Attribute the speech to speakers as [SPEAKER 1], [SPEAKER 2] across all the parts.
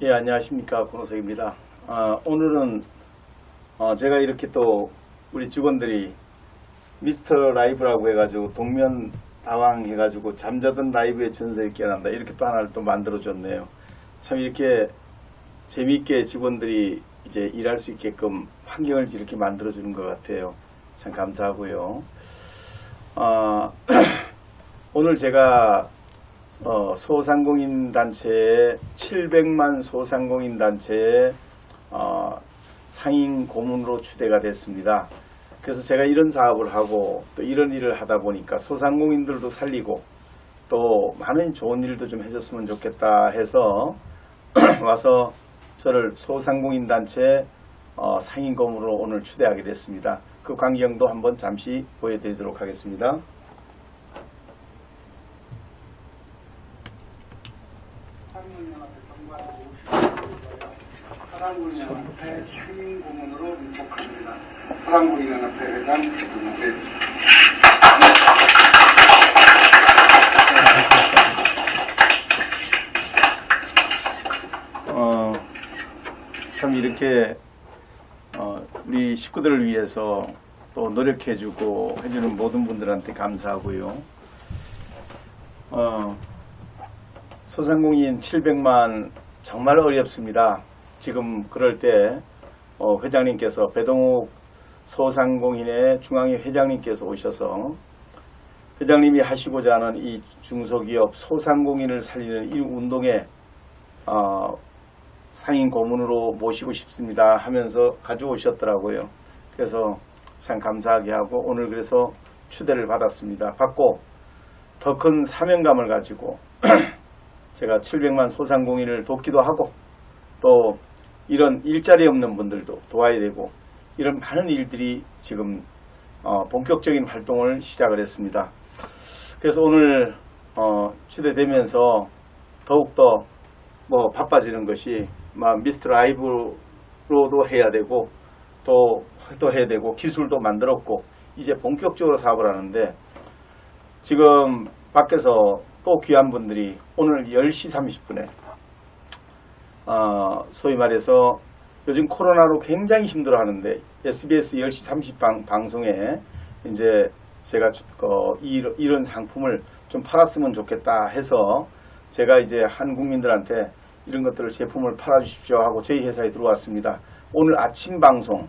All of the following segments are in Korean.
[SPEAKER 1] 예, 안녕하십니까. 권호석입니다. 오늘은 제가 이렇게 또 우리 직원들이 미스터 라이브라고 해가지고 동면다왕 해가지고 잠자던 라이브의 전설이 깨어난다 이렇게 또 하나를 또 만들어줬네요. 참 이렇게 재미있게 직원들이 이제 일할 수 있게끔 환경을 이렇게 만들어주는 것 같아요. 참 감사하고요. 오늘 제가 소상공인 단체의 700만 소상공인 단체의 상임 고문으로 추대가 됐습니다. 그래서 제가 이런 사업을 하고 또 이런 일을 하다 보니까 소상공인들도 살리고 또 많은 좋은 일도 좀 해줬으면 좋겠다 해서 와서 저를 소상공인 단체 상임 고문으로 오늘 추대하게 됐습니다. 그 광경도 한번 잠시 보여드리도록 하겠습니다.
[SPEAKER 2] 소상공인연합회 상임 고문으로 임촉합니다. 소상공인연합회 회장 김문세.
[SPEAKER 1] 참 이렇게 우리 식구들을 위해서 또 노력해주고 해주는 모든 분들한테 감사하고요. 소상공인 700만 정말 어렵습니다. 지금 그럴 때 회장님께서 배동욱 소상공인의 중앙회 회장님께서 오셔서 회장님이 하시고자 하는 이 중소기업 소상공인을 살리는 이 운동에 상임 고문으로 모시고 싶습니다 하면서 가져오셨더라고요. 그래서 참 감사하게 하고 오늘 그래서 추대를 받았습니다. 받고 더 큰 사명감을 가지고 제가 700만 소상공인을 돕기도 하고 또 이런 일자리 없는 분들도 도와야 되고 이런 많은 일들이 지금 본격적인 활동을 시작을 했습니다. 그래서 오늘 추대되면서 더욱더 바빠지는 것이 미스터 라이브로도 해야 되고 또 해야 되고 기술도 만들었고 이제 본격적으로 사업을 하는데 지금 밖에서 또 귀한 분들이 오늘 10시 30분에 소위 말해서 요즘 코로나로 굉장히 힘들어 하는데 SBS 10시 30분 방송에 이제 제가 이런 상품을 좀 팔았으면 좋겠다 해서 제가 이제 한국민들한테 이런 것들을 제품을 팔아주십시오 하고 저희 회사에 들어왔습니다. 오늘 아침 방송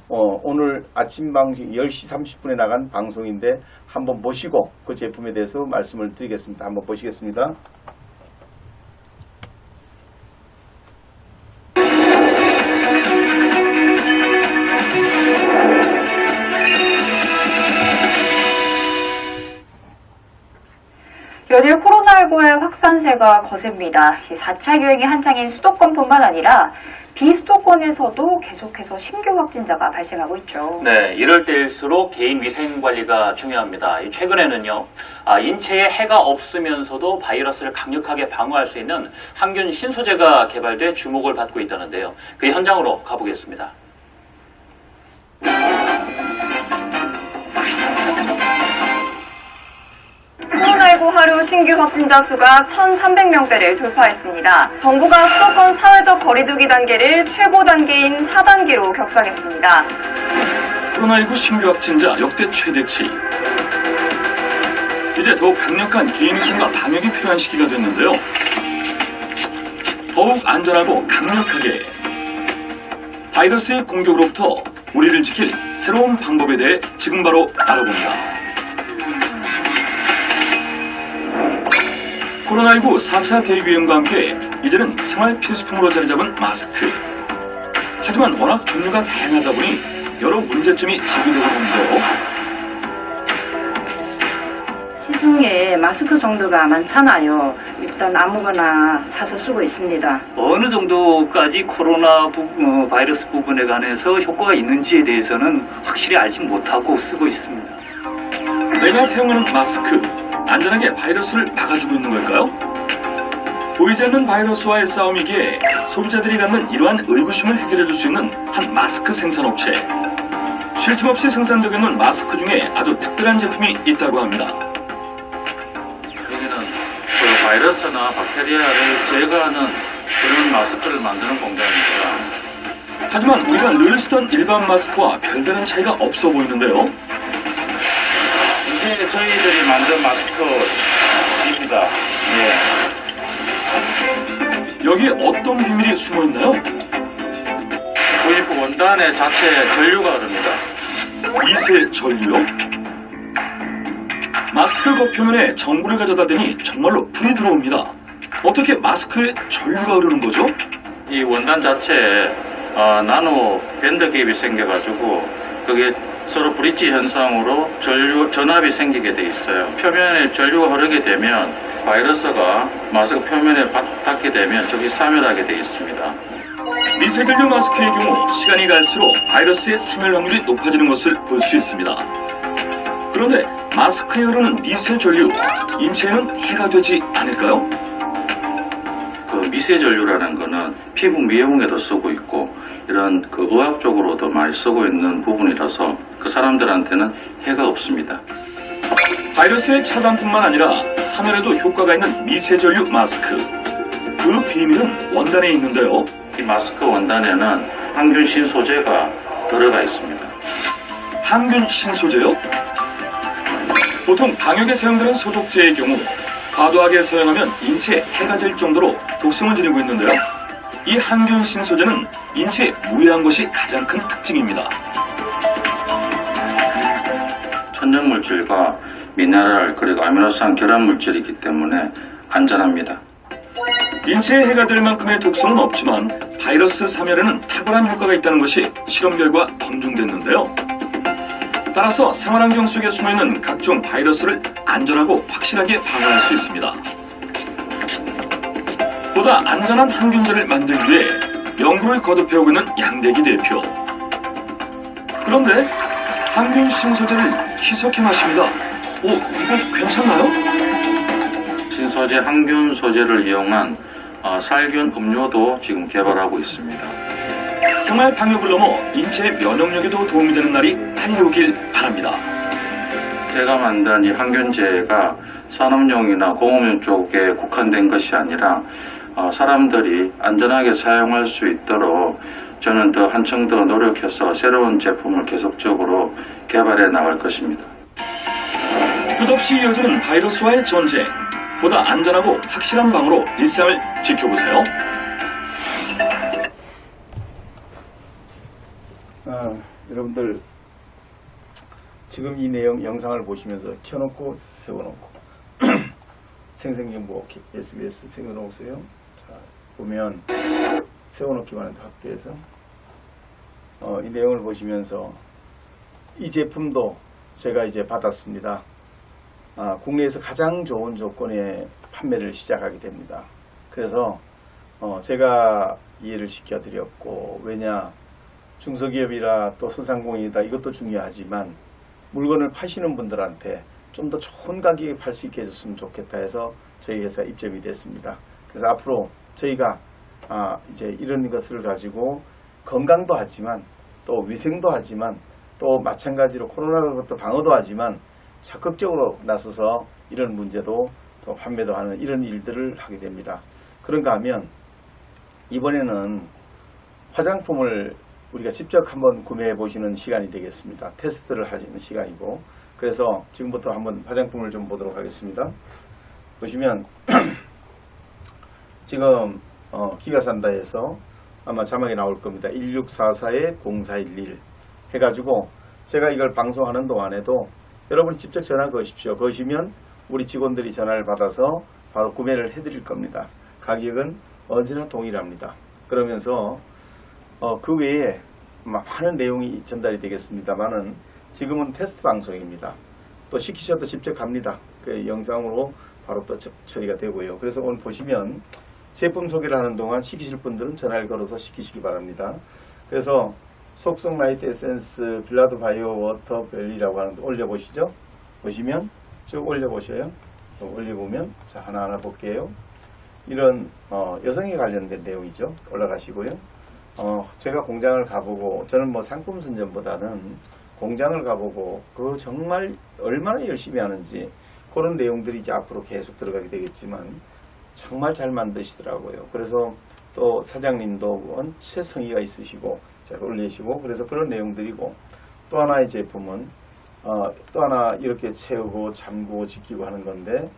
[SPEAKER 1] 오늘 아침 방송 10시 30분에 나간 방송인데 한번 보시고 그 제품에 대해서 말씀을 드리겠습니다. 한번 보시겠습니다.
[SPEAKER 3] 연일 코로나19의 확산세가 거셉니다. 4차 유행이 한창인 수도권뿐만 아니라 비수도권에서도 계속해서 신규 확진자가 발생하고 있죠.
[SPEAKER 4] 네, 이럴 때일수록 개인 위생 관리가 중요합니다. 최근에는요, 인체에 해가 없으면서도 바이러스를 강력하게 방어할 수 있는 항균 신소재가 개발돼 주목을 받고 있다는데요. 그 현장으로 가보겠습니다.
[SPEAKER 3] 코로나19 하루 신규 확진자 수가 1,300명대를 돌파했습니다. 정부가 수도권 사회적 거리두기 단계를 최고 단계인 4단계로 격상했습니다.
[SPEAKER 5] 코로나19 신규 확진자 역대 최대치. 이제 더욱 강력한 개인위생과 방역이 필요한 시기가 됐는데요. 더욱 안전하고 강력하게 바이러스의 공격으로부터 우리를 지킬 새로운 방법에 대해 지금 바로 알아봅니다. 코로나19 4차 대유행과 함께 이제는 생활 필수품으로 자리 잡은 마스크. 하지만 워낙 종류가 다양하다 보니 여러 문제점이 제기되고 있는데요.
[SPEAKER 6] 시중에 마스크 종류가 많잖아요. 일단 아무거나 사서 쓰고 있습니다.
[SPEAKER 7] 어느 정도까지 코로나 바이러스 부분에 관해서 효과가 있는지에 대해서는 확실히 알지 못하고 쓰고 있습니다.
[SPEAKER 5] 내가 사용하는 마스크, 안전하게 바이러스를 막아주고 있는 걸까요? 보이지 않는 바이러스와의 싸움이기에 소비자들이 갖는 이러한 의구심을 해결해줄 수 있는 한 마스크 생산업체. 쉴 틈 없이 생산되고 있는 마스크 중에 아주 특별한 제품이 있다고 합니다.
[SPEAKER 7] 여기는
[SPEAKER 8] 바이러스나 박테리아를 제거하는 그런 마스크를 만드는 공장입니다.
[SPEAKER 5] 하지만 우리가 늘 쓰던 일반 마스크와 별다른 차이가 없어 보이는데요.
[SPEAKER 8] 이게 저희들이 만든 마스크입니다.
[SPEAKER 5] 여기 어떤 비밀이 숨어 있나요?
[SPEAKER 8] 구입 원단의 자체 전류가 흐릅니다.
[SPEAKER 5] 미세 전류요? 마스크 겉표면에 전구를 가져다 대니 정말로 불이 들어옵니다. 어떻게 마스크에 전류가 흐르는 거죠?
[SPEAKER 8] 이 원단 자체에 나노 밴드 갭이 생겨가지고 그게 서로 브릿지 현상으로 전압이 생기게 돼 있어요. 표면에 전류가 흐르게 되면 바이러스가 마스크 표면에 닿게 되면 적이 사멸하게 돼 있습니다.
[SPEAKER 5] 미세전류 마스크의 경우 시간이 갈수록 바이러스의 사멸 확률이 높아지는 것을 볼 수 있습니다. 그런데 마스크에 흐르는 미세전류, 인체에는 해가 되지 않을까요?
[SPEAKER 8] 그 미세전류라는 거는 피부 미용에도 쓰고 있고 이런 그 의학적으로도 많이 쓰고 있는 부분이라서 그 사람들한테는 해가 없습니다.
[SPEAKER 5] 바이러스의 차단뿐만 아니라 사멸에도 효과가 있는 미세전류 마스크. 그 비밀은 원단에 있는데요.
[SPEAKER 8] 이 마스크 원단에는 항균 신소재가 들어가 있습니다.
[SPEAKER 5] 항균 신소재요? 보통 방역에 사용되는 소독제의 경우 과도하게 사용하면 인체에 해가 될 정도로 독성을 지니고 있는데요. 이 항균 신소재는 인체에 무해한 것이 가장 큰 특징입니다.
[SPEAKER 8] 천연물질과 미네랄 그리고 아미노산 결합물질이기 때문에 안전합니다.
[SPEAKER 5] 인체에 해가 될 만큼의 독성은 없지만 바이러스 사멸에는 탁월한 효과가 있다는 것이 실험 결과 검증됐는데요. 따라서 생활환경 속에 숨어있는 각종 바이러스를 안전하고 확실하게 방어할 수 있습니다. 보다 안전한 항균제를 만들기 위해 연구를 거듭해오고 있는 양대기 대표. 그런데 항균 신소재를 희석해 마십니다. 이거 괜찮나요?
[SPEAKER 8] 신소재 항균 소재를 이용한 살균 음료도 지금 개발하고 있습니다.
[SPEAKER 5] 생활 방역을 넘어 인체의 면역력에도 도움이 되는 날이 빨리 오길 바랍니다.
[SPEAKER 8] 제가 만든 이 항균제가 산업용이나 공업용 쪽에 국한된 것이 아니라 사람들이 안전하게 사용할 수 있도록 저는 더 한층 더 노력해서 새로운 제품을 계속적으로 개발해 나갈 것입니다.
[SPEAKER 5] 끝없이 이어지는 바이러스와의 전쟁. 보다 안전하고 확실한 방으로 일상을 지켜보세요.
[SPEAKER 1] 여러분들 지금 이 내용 영상을 보시면서 켜놓고 세워놓고 생생정보 SBS 세워놓으세요. 자, 보면 세워놓기만 해도 확대해서 이 내용을 보시면서 이 제품도 제가 이제 받았습니다. 국내에서 가장 좋은 조건의 판매를 시작하게 됩니다. 그래서 제가 이해를 시켜드렸고, 왜냐 중소기업이라 또 소상공인이다 이것도 중요하지만 물건을 파시는 분들한테 좀 더 좋은 가격에 팔 수 있게 해줬으면 좋겠다 해서 저희 회사가 입점이 됐습니다. 그래서 앞으로 저희가 이제 이런 것을 가지고 건강도 하지만 또 위생도 하지만 또 마찬가지로 코로나로부터 방어도 하지만 적극적으로 나서서 이런 문제도 또 판매도 하는 이런 일들을 하게 됩니다. 그런가 하면 이번에는 화장품을 우리가 직접 한번 구매해 보시는 시간이 되겠습니다. 테스트를 하시는 시간이고, 그래서 지금부터 한번 화장품을 좀 보도록 하겠습니다. 보시면 지금 기가산다에서 아마 자막이 나올 겁니다. 1644-0411 해가지고 제가 이걸 방송하는 동안에도 여러분이 직접 전화 거십시오. 거시면 우리 직원들이 전화를 받아서 바로 구매를 해드릴 겁니다. 가격은 언제나 동일합니다. 그러면서 그 외에 많은 내용이 전달이 되겠습니다만은 지금은 테스트 방송입니다. 또 시키셔도 직접 갑니다. 그 영상으로 바로 또 처리가 되고요. 그래서 오늘 보시면 제품 소개를 하는 동안 시키실 분들은 전화를 걸어서 시키시기 바랍니다. 그래서 속성 라이트 에센스 빌라드 바이오 워터 벨리라고 하는데 올려보시죠. 보시면 쭉 올려보셔요. 올려보면 자 하나하나 볼게요. 이런 여성에 관련된 내용이죠. 올라가시고요. 제가 공장을 가보고 저는 뭐 상품 선전보다는 공장을 가보고 그 정말 얼마나 열심히 하는지 그런 내용들이 이제 앞으로 계속 들어가게 되겠지만 정말 잘 만드시더라고요. 그래서 또 사장님도 원체 성의가 있으시고 잘 올리시고 그래서 그런 내용들이고 또 하나의 제품은 또 하나 이렇게 채우고 잠그고 지키고 하는 건데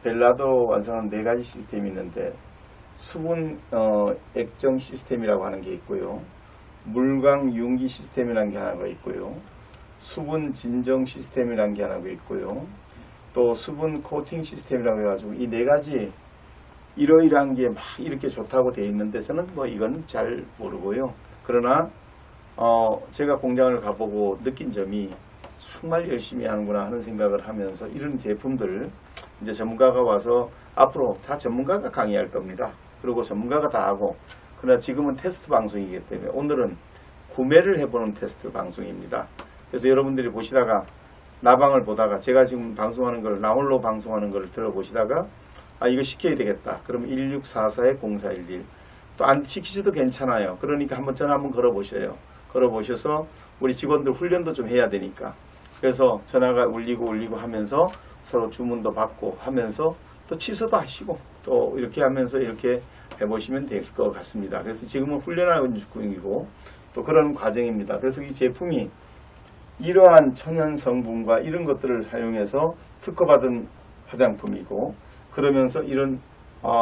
[SPEAKER 1] 벨라도 완성한 4가지 시스템이 있는데 수분 액정 시스템이라고 하는 게 있고요. 물광 융기 시스템이라는 게 하나가 있고요. 수분 진정 시스템이라는 게 하나가 있고요. 또 수분 코팅 시스템이라고 해가지고 이 4가지 이러이러한 게 막 이렇게 좋다고 되어 있는데 저는 뭐 이건 잘 모르고요. 그러나 제가 공장을 가보고 느낀 점이 정말 열심히 하는구나 하는 생각을 하면서 이런 제품들 이제 전문가가 와서 앞으로 다 전문가가 강의할 겁니다. 그리고 전문가가 다 하고 그러나 지금은 테스트 방송이기 때문에 오늘은 구매를 해보는 테스트 방송입니다. 그래서 여러분들이 보시다가 나방을 보다가 제가 지금 방송하는 걸 나홀로 방송하는 걸 들어보시다가 이거 시켜야 되겠다. 그럼 1644-0411 또 안 시키셔도 괜찮아요. 그러니까 한번 전화 한번 걸어보셔요. 걸어보셔서 우리 직원들 훈련도 좀 해야 되니까 그래서 전화가 울리고 하면서 서로 주문도 받고 하면서 또 취소도 하시고 또 이렇게 하면서 이렇게 해보시면 될 것 같습니다. 그래서 지금은 훈련하는 중이고 또 그런 과정입니다. 그래서 이 제품이 이러한 천연 성분과 이런 것들을 사용해서 특허받은 화장품이고 그러면서 이런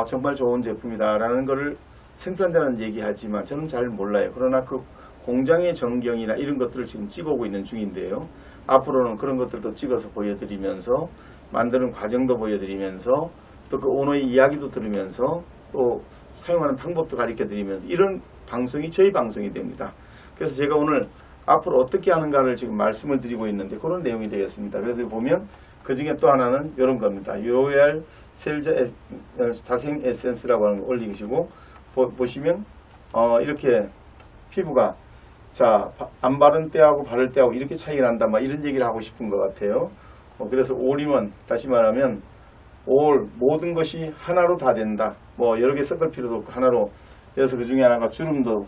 [SPEAKER 1] 정말 좋은 제품이다라는 것을 생산자는 얘기하지만 저는 잘 몰라요. 그러나 그 공장의 전경이나 이런 것들을 지금 찍어오고 있는 중인데요. 앞으로는 그런 것들도 찍어서 보여드리면서 만드는 과정도 보여드리면서 또 그 오너의 이야기도 들으면서 또 사용하는 방법도 가르쳐드리면서 이런 방송이 저희 방송이 됩니다. 그래서 제가 오늘 앞으로 어떻게 하는가를 지금 말씀을 드리고 있는데 그런 내용이 되겠습니다. 그래서 보면 그 중에 또 하나는 이런 겁니다. 로얄 셀자 자생 에센스라고 하는 거 올리시고 보시면 이렇게 피부가 자 안 바른 때하고 바를 때하고 이렇게 차이가 난다 막 이런 얘기를 하고 싶은 것 같아요. 그래서 올인원 다시 말하면 모든 것이 하나로 다 된다. 뭐 여러 개 섞을 필요도 없고 하나로. 그래서 그 중에 하나가 주름도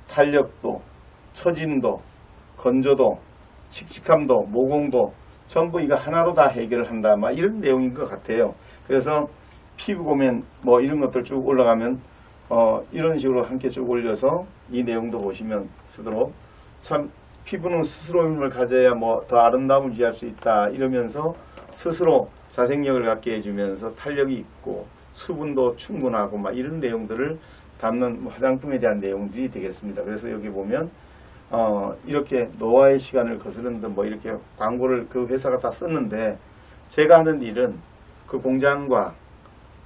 [SPEAKER 1] 탄력도 처짐도 건조도 칙칙함도 모공도 전부 이거 하나로 다 해결을 한다. 막 이런 내용인 것 같아요. 그래서 피부 보면 뭐 이런 것들 쭉 올라가면 이런 식으로 함께 쭉 올려서 이 내용도 보시면 쓰도록 참 피부는 스스로 힘을 가져야 뭐 더 아름다움을 유지할 수 있다 이러면서 스스로 자생력을 갖게 해주면서 탄력이 있고 수분도 충분하고 막 이런 내용들을 담는 화장품에 대한 내용들이 되겠습니다. 그래서 여기 보면 이렇게 노화의 시간을 거스르는 듯 뭐 이렇게 광고를 그 회사가 다 썼는데 제가 하는 일은 그 공장과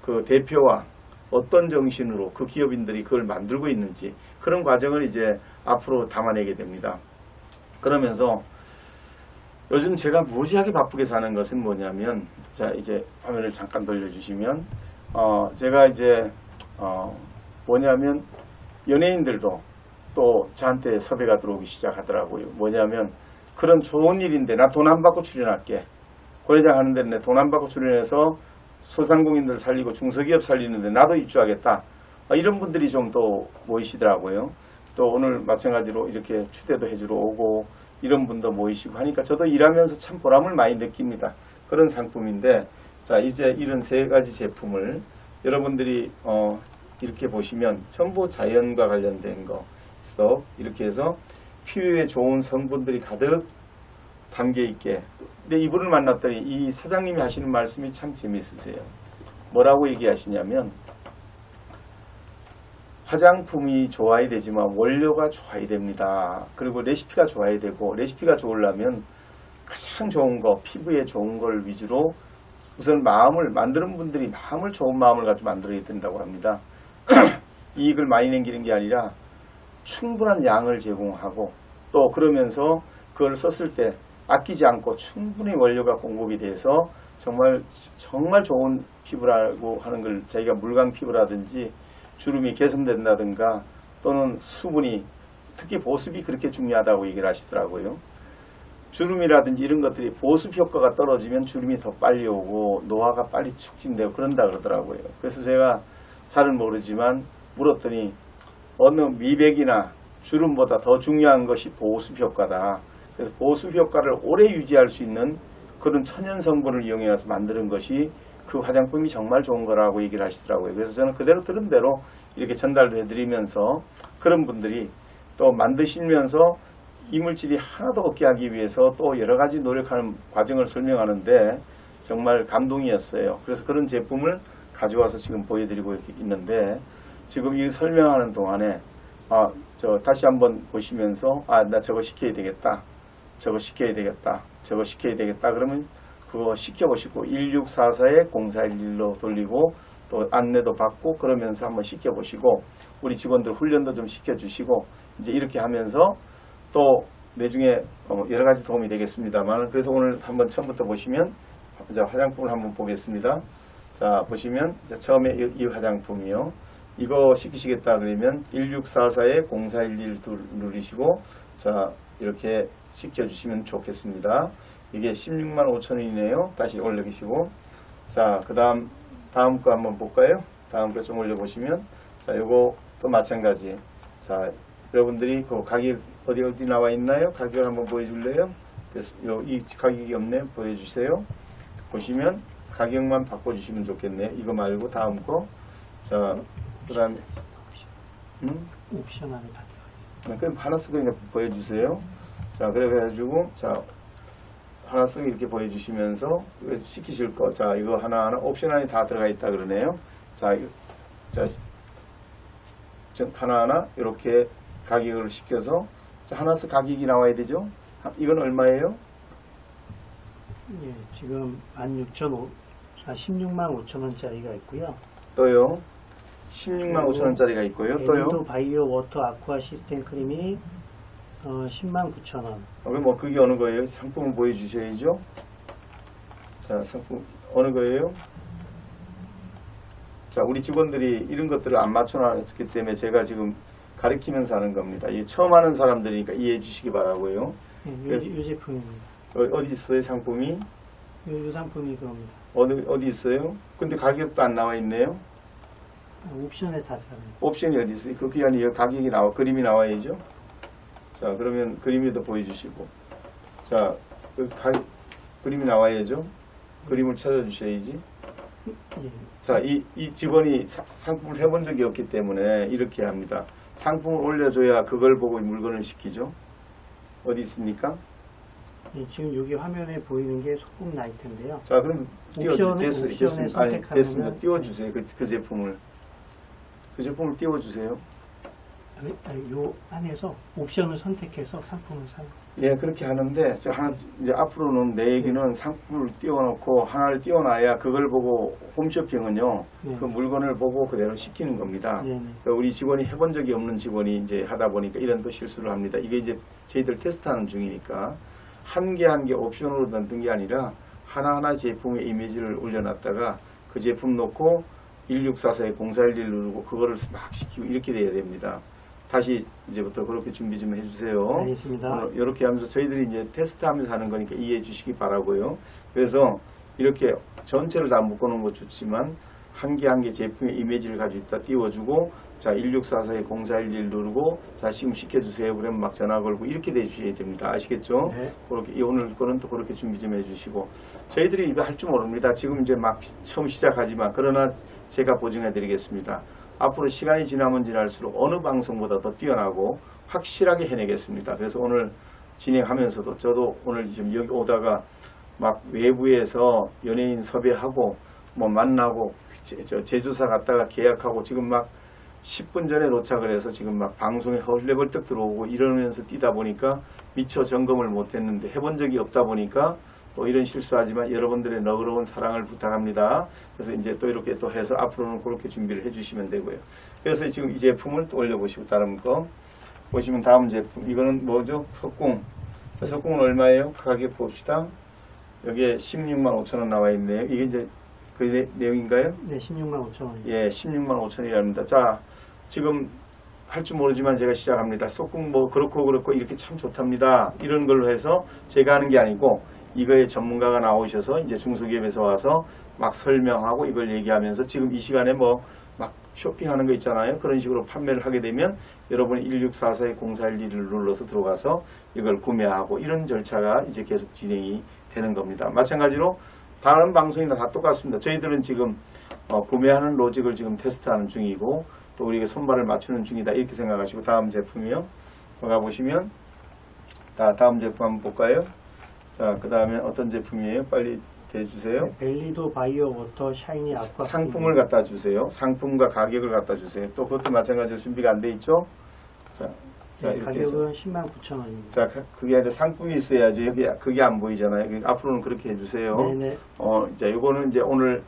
[SPEAKER 1] 그 대표와 어떤 정신으로 그 기업인들이 그걸 만들고 있는지 그런 과정을 이제 앞으로 담아내게 됩니다. 그러면서 요즘 제가 무지하게 바쁘게 사는 것은 뭐냐면 자 이제 화면을 잠깐 돌려주시면 제가 이제 뭐냐면 연예인들도 또 저한테 섭외가 들어오기 시작하더라고요. 뭐냐면 그런 좋은 일인데 나 돈 안 받고 출연할게. 고래장 하는데 내 돈 안 받고 출연해서 소상공인들 살리고 중소기업 살리는데 나도 입주하겠다. 이런 분들이 좀 또 모이시더라고요. 또 오늘 마찬가지로 이렇게 추대도 해주러 오고 이런 분도 모이시고 하니까 저도 일하면서 참 보람을 많이 느낍니다. 그런 상품인데 자 이제 이런 3가지 제품을 여러분들이 이렇게 보시면 전부 자연과 관련된 거 이렇게 해서 피부에 좋은 성분들이 가득 담겨 있게. 근데 이분을 만났더니 이 사장님이 하시는 말씀이 참 재미있으세요. 뭐라고 얘기하시냐면 화장품이 좋아야 되지만 원료가 좋아야 됩니다. 그리고 레시피가 좋아야 되고 레시피가 좋으려면 가장 좋은 거 피부에 좋은 걸 위주로 우선 마음을 만드는 분들이 마음을 좋은 마음을 가지고 만들어야 된다고 합니다. 이익을 많이 남기는 게 아니라 충분한 양을 제공하고 또 그러면서 그걸 썼을 때 아끼지 않고 충분히 원료가 공급이 돼서 정말 좋은 피부라고 하는 걸 자기가 물광 피부라든지 주름이 개선된다든가 또는 수분이 특히 보습이 그렇게 중요하다고 얘기를 하시더라고요. 주름이라든지 이런 것들이 보습 효과가 떨어지면 주름이 더 빨리 오고 노화가 빨리 촉진되고 그런다 그러더라고요. 그래서 제가 잘은 모르지만 물었더니 어느 미백이나 주름보다 더 중요한 것이 보습 효과다. 그래서 보습 효과를 오래 유지할 수 있는 그런 천연 성분을 이용해서 만드는 것이 그 화장품이 정말 좋은 거라고 얘기를 하시더라고요. 그래서 저는 그대로 들은 대로 이렇게 전달을 해드리면서 그런 분들이 또 만드시면서 이물질이 하나도 없게 하기 위해서 또 여러 가지 노력하는 과정을 설명하는데 정말 감동이었어요. 그래서 그런 제품을 가져와서 지금 보여드리고 있는데 지금 이 설명하는 동안에 다시 한번 보시면서 나 저거 시켜야 되겠다. 저거 시켜야 되겠다. 저거 시켜야 되겠다. 그러면 그거 시켜보시고 1644에 0411로 돌리고 또 안내도 받고 그러면서 한번 시켜보시고 우리 직원들 훈련도 좀 시켜주시고 이제 이렇게 하면서 또 나중에 여러 가지 도움이 되겠습니다만 그래서 오늘 한번 처음부터 보시면 이제 화장품을 한번 보겠습니다. 자 보시면 처음에 이 화장품이요. 이거 시키시겠다 그러면 1644에 0411 누르시고 자 이렇게 시켜주시면 좋겠습니다. 이게 16만 5천 원이네요. 다시 올려주시고 자 그 다음 거 한번 볼까요? 다음 거 좀 올려보시면 자 요거 또 마찬가지. 자 여러분들이 그 가격 어디 나와 있나요? 가격을 한번 보여줄래요? 그래서 이 가격이 없네. 보여주세요. 보시면 가격만 바꿔주시면 좋겠네요. 이거 말고 다음 거. 자 그 다음에
[SPEAKER 9] 옵션 안에 다 들어가
[SPEAKER 1] 그럼 하나씩 그냥 보여주세요. 자 그래가지고 자 하나씩 이렇게 보여주시면서 시키실 거. 자 이거 하나하나 옵션 안에 다 들어가 있다 그러네요. 자 하나하나 이렇게 가격을 시켜서 자, 하나씩 가격이 나와야 되죠. 이건 얼마예요?
[SPEAKER 9] 예, 지금 16만 5천 원짜리가 있고요.
[SPEAKER 1] 또요. 16만 5천 원짜리가 있고요. 또요.
[SPEAKER 9] 에드도 바이오 워터 아쿠아 시스템 크림이 10만 9천 원.
[SPEAKER 1] 그럼 뭐 그게 어느 거예요? 상품을 보여주셔야죠. 자 상품 어느 거예요? 자 우리 직원들이 이런 것들을 안 맞춰놨기 때문에 제가 지금 가르치면서 하는 겁니다. 이 처음 하는 사람들이니까 이해해 주시기 바라고요.
[SPEAKER 9] 예, 요 제품입니다.
[SPEAKER 1] 어디 있어요 상품이?
[SPEAKER 9] 요 상품이 그겁니다.
[SPEAKER 1] 어디 있어요? 근데 가격도 안 나와 있네요.
[SPEAKER 9] 옵션에 다 들어갑니다.
[SPEAKER 1] 옵션이 어디 있어요? 그게 아니에요. 가격이 그림이 나와야죠. 자 그러면 그림에도 보여주시고 자 그림이 나와야죠. 그림을 찾아주셔야지.
[SPEAKER 9] 예.
[SPEAKER 1] 자 이 직원이 상품을 해본 적이 없기 때문에 이렇게 합니다. 상품을 올려줘야 그걸 보고 물건을 시키죠. 어디 있습니까?
[SPEAKER 9] 예, 지금 여기 화면에 보이는 게 소품 라이트인데요.
[SPEAKER 1] 자 그럼
[SPEAKER 9] 옵션을
[SPEAKER 1] 됐습니다. 아니,
[SPEAKER 9] 선택하면은-
[SPEAKER 1] 됐습니다. 띄워주세요. 그 제품을 띄워주세요.
[SPEAKER 9] 요 안에서 옵션을 선택해서 상품을 사는
[SPEAKER 1] 예, 그렇게 하는데 이제 앞으로는 내 얘기는 상품을 띄워놓고 하나를 띄워놔야 그걸 보고 홈쇼핑은요
[SPEAKER 9] 네.
[SPEAKER 1] 그 물건을 보고 그대로 시키는 겁니다.
[SPEAKER 9] 네네.
[SPEAKER 1] 그러니까 우리 직원이 해본 적이 없는 직원이 이제 하다 보니까 이런 또 실수를 합니다. 이게 이제 저희들 테스트하는 중이니까 한 개 한 개 옵션으로 넣는 게 아니라 하나하나 제품의 이미지를 올려놨다가 그 제품 놓고 1644에 0411 누르고 그거를 막 시키고 이렇게 돼야 됩니다. 다시 이제부터 그렇게 준비 좀 해주세요.
[SPEAKER 9] 알겠습니다.
[SPEAKER 1] 이렇게 하면서 저희들이 이제 테스트하면서 하는 거니까 이해해 주시기 바라고요. 그래서 이렇게 전체를 다 묶어놓은 거 좋지만 한 개 한 개 제품의 이미지를 가지고 있다 띄워주고 자 1644에 0411 누르고 자 지금 시켜주세요. 그러면 막 전화 걸고 이렇게 돼주셔야 됩니다. 아시겠죠?
[SPEAKER 9] 네.
[SPEAKER 1] 그렇게 오늘 거는 또 그렇게 준비 좀 해주시고 저희들이 이거 할 줄 모릅니다. 지금 이제 막 처음 시작하지만 그러나 제가 보증해 드리겠습니다. 앞으로 시간이 지나면 지날수록 어느 방송보다 더 뛰어나고 확실하게 해내겠습니다. 그래서 오늘 진행하면서도 저도 오늘 지금 여기 오다가 막 외부에서 연예인 섭외하고 뭐 만나고 제주사 갔다가 계약하고 지금 막 10분 전에 도착을 해서 지금 막 방송에 헐레벌떡 들어오고 이러면서 뛰다 보니까 미처 점검을 못했는데 해본 적이 없다 보니까 또 이런 실수하지만 여러분들의 너그러운 사랑을 부탁합니다. 그래서 이제 또 이렇게 또 해서 앞으로는 그렇게 준비를 해주시면 되고요. 그래서 지금 이 제품을 또 올려보시고 다른 거 보시면 다음 제품 이거는 뭐죠? 석궁. 석궁은 얼마예요? 가격 봅시다. 여기에 16만 5천 원 나와 있네요. 이게 이제 그 내용인가요?
[SPEAKER 9] 네, 16만 5천 원.
[SPEAKER 1] 예, 16만 5천이랍니다. 자, 지금 할 줄 모르지만 제가 시작합니다. 석궁 뭐 그렇고 이렇게 참 좋답니다. 이런 걸로 해서 제가 하는 게 아니고 이거에 전문가가 나오셔서 이제 중소기업에서 와서 막 설명하고 이걸 얘기하면서 지금 이 시간에 뭐 막 쇼핑하는 거 있잖아요. 그런 식으로 판매를 하게 되면 여러분이 1644에 0411을 눌러서 들어가서 이걸 구매하고 이런 절차가 이제 계속 진행이 되는 겁니다. 마찬가지로 다른 방송이나 다 똑같습니다. 저희들은 지금 구매하는 로직을 지금 테스트하는 중이고 또 우리에게 손발을 맞추는 중이다 이렇게 생각하시고 다음 제품이요. 가보시면 다음 제품 한번 볼까요? 자, 그 다음에 어떤 제품이에요? 빨리 대주세요.
[SPEAKER 9] 벨리도 바이오 워터 샤이니 아쿠아
[SPEAKER 1] 상품을 갖다 주세요. 상품과 가격을 갖다 주세요. 또 그것도 마찬가지로 준비가 안 돼 있죠? 자 이렇게 해서.
[SPEAKER 9] 가격은 109,000원입니다.
[SPEAKER 1] 자, 그게 아니라 상품이 있어야지. 여기 그게 안 보이잖아요. 앞으로는 그렇게 해주세요.
[SPEAKER 9] 네네.
[SPEAKER 1] 이제 요거는 이제 오늘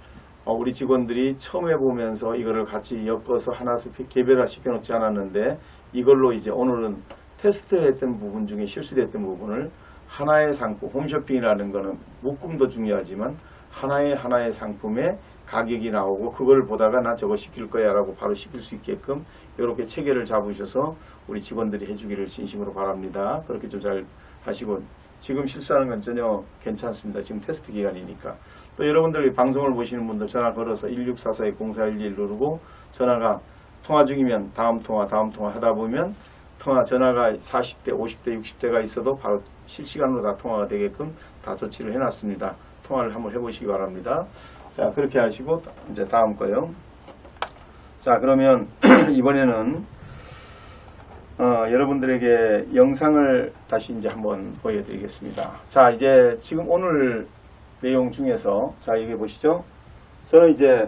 [SPEAKER 1] 우리 직원들이 처음 해보면서 이거를 같이 엮어서 하나씩 개별화 시켜놓지 않았는데 이걸로 이제 오늘은 테스트했던 부분 중에 실수됐던 부분을 하나의 상품, 홈쇼핑이라는 거는 묶음도 중요하지만 하나의 상품에 가격이 나오고 그걸 보다가 나 저거 시킬 거야 라고 바로 시킬 수 있게끔 이렇게 체계를 잡으셔서 우리 직원들이 해주기를 진심으로 바랍니다. 그렇게 좀 잘 하시고 지금 실수하는 건 전혀 괜찮습니다. 지금 테스트 기간이니까. 또 여러분들 방송을 보시는 분들 전화 걸어서 1644-0411 누르고 전화가 통화 중이면 다음 통화 하다 보면 전화가 40대, 50대, 60대가 있어도 바로 실시간으로 다 통화가 되게끔 다 조치를 해놨습니다. 통화를 한번 해보시기 바랍니다. 자, 그렇게 하시고 이제 다음 거요. 자, 그러면 이번에는 여러분들에게 영상을 다시 이제 한번 보여드리겠습니다. 자, 이제 지금 오늘 내용 중에서 자, 여기 보시죠. 저는 이제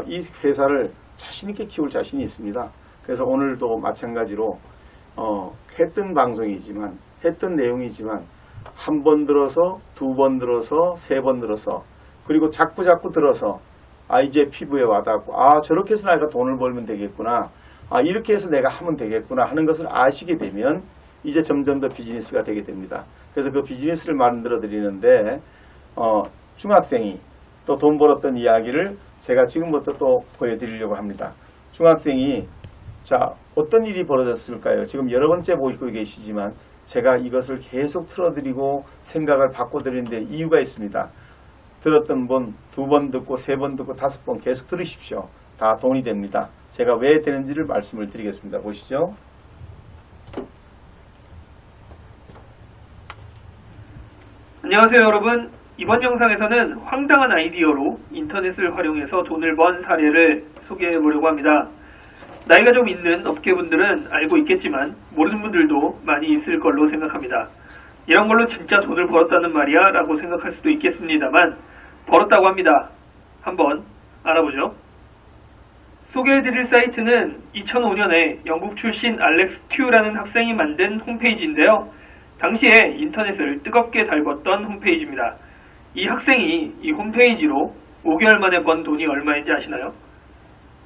[SPEAKER 1] 이 회사를 자신 있게 키울 자신이 있습니다. 그래서 오늘도 마찬가지로 했던 방송이지만 했던 내용이지만 한 번 들어서 두 번 들어서 세 번 들어서 그리고 자꾸 들어서 이제 피부에 와닿고 저렇게 해서 내가 돈을 벌면 되겠구나, 이렇게 해서 내가 하면 되겠구나 하는 것을 아시게 되면 이제 점점 더 비즈니스가 되게 됩니다. 그래서 그 비즈니스를 만들어 드리는데 중학생이 또 돈 벌었던 이야기를 제가 지금부터 또 보여드리려고 합니다. 중학생이 자, 어떤 일이 벌어졌을까요? 지금 여러 번째 보시고 계시지만 제가 이것을 계속 틀어드리고 생각을 바꿔드리는데 이유가 있습니다. 들었던 분 두 번 듣고 세 번 듣고 다섯 번 계속 들으십시오. 다 돈이 됩니다. 제가 왜 되는지를 말씀을 드리겠습니다. 보시죠.
[SPEAKER 10] 안녕하세요 여러분. 이번 영상에서는 황당한 아이디어로 인터넷을 활용해서 돈을 번 사례를 소개해 보려고 합니다. 나이가 좀 있는 업계분들은 알고 있겠지만 모르는 분들도 많이 있을 걸로 생각합니다. 이런 걸로 진짜 돈을 벌었다는 말이야 라고 생각할 수도 있겠습니다만 벌었다고 합니다. 한번 알아보죠. 소개해드릴 사이트는 2005년에 영국 출신 알렉스 튜라는 학생이 만든 홈페이지인데요. 당시에 인터넷을 뜨겁게 달궜던 홈페이지입니다. 이 학생이 이 홈페이지로 5개월 만에 번 돈이 얼마인지 아시나요?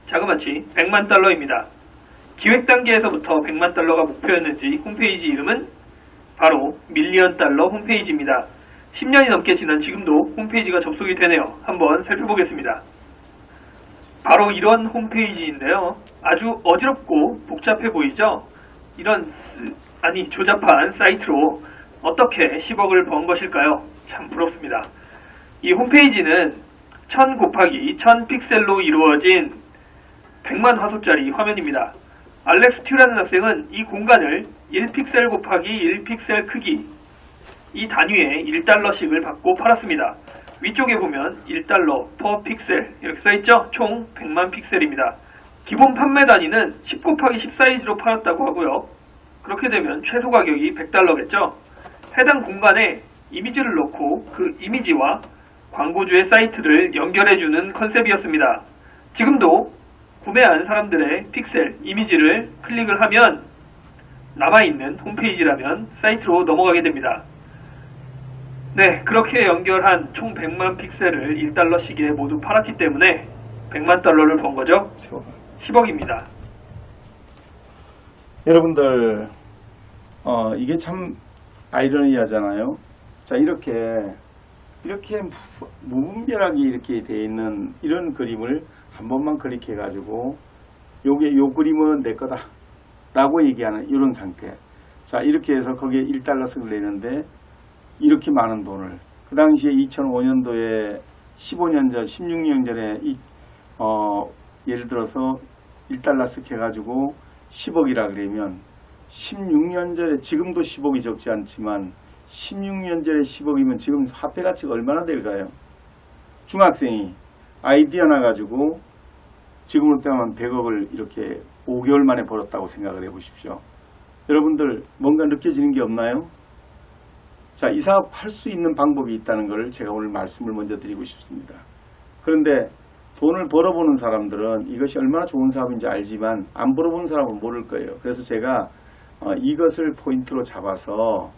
[SPEAKER 10] 자그마치 100만 달러입니다. 기획 단계에서부터 100만 달러가 목표였는지 홈페이지 이름은 바로 밀리언 달러 홈페이지입니다. 10년이 넘게 지난 지금도 홈페이지가 접속이 되네요. 한번 살펴보겠습니다. 바로 이런 홈페이지인데요. 아주 어지럽고 복잡해 보이죠? 이런 조잡한 사이트로 어떻게 10억을 번 것일까요? 참 부럽습니다. 이 홈페이지는 1000 곱하기 1000 픽셀로 이루어진 100만 화소짜리 화면입니다. 알렉스 튜라는 학생은 이 공간을 1픽셀 곱하기 1픽셀 크기 이 단위에 1달러씩을 받고 팔았습니다. 위쪽에 보면 1달러 per 픽셀 이렇게 써있죠? 총 100만 픽셀입니다. 기본 판매 단위는 10 곱하기 10 사이즈로 팔았다고 하고요. 그렇게 되면 최소 가격이 100달러겠죠? 해당 공간에 이미지를 넣고 그 이미지와 광고주의 사이트를 연결해주는 컨셉이었습니다. 지금도 구매한 사람들의 픽셀, 이미지를 클릭을 하면 남아있는 홈페이지라면 사이트로 넘어가게 됩니다. 네, 그렇게 연결한 총 100만 픽셀을 1달러씩에 모두 팔았기 때문에 100만 달러를 번 거죠. 10억입니다.
[SPEAKER 1] 여러분들 이게 참 아이러니하잖아요. 자, 이렇게 무분별하게 이렇게 되어 있는 이런 그림을 한 번만 클릭해 가지고 요 그림은 내 거다 라고 얘기하는 이런 상태. 자, 이렇게 해서 거기에 1달러씩을 내는데 이렇게 많은 돈을 그 당시에 2005년도에 15년 전 16년 전에 예를 들어서 1달러씩 해가지고 10억이라 그러면 16년 전에 지금도 10억이 적지 않지만 16년 전에 10억이면 지금 화폐 가치가 얼마나 될까요? 중학생이 아이디 하나 가지고 지금으로 따면 100억을 이렇게 5개월 만에 벌었다고 생각을 해보십시오. 여러분들 뭔가 느껴지는 게 없나요? 자, 이 사업 할 수 있는 방법이 있다는 걸 제가 오늘 말씀을 먼저 드리고 싶습니다. 그런데 돈을 벌어보는 사람들은 이것이 얼마나 좋은 사업인지 알지만 안 벌어본 사람은 모를 거예요. 그래서 제가 이것을 포인트로 잡아서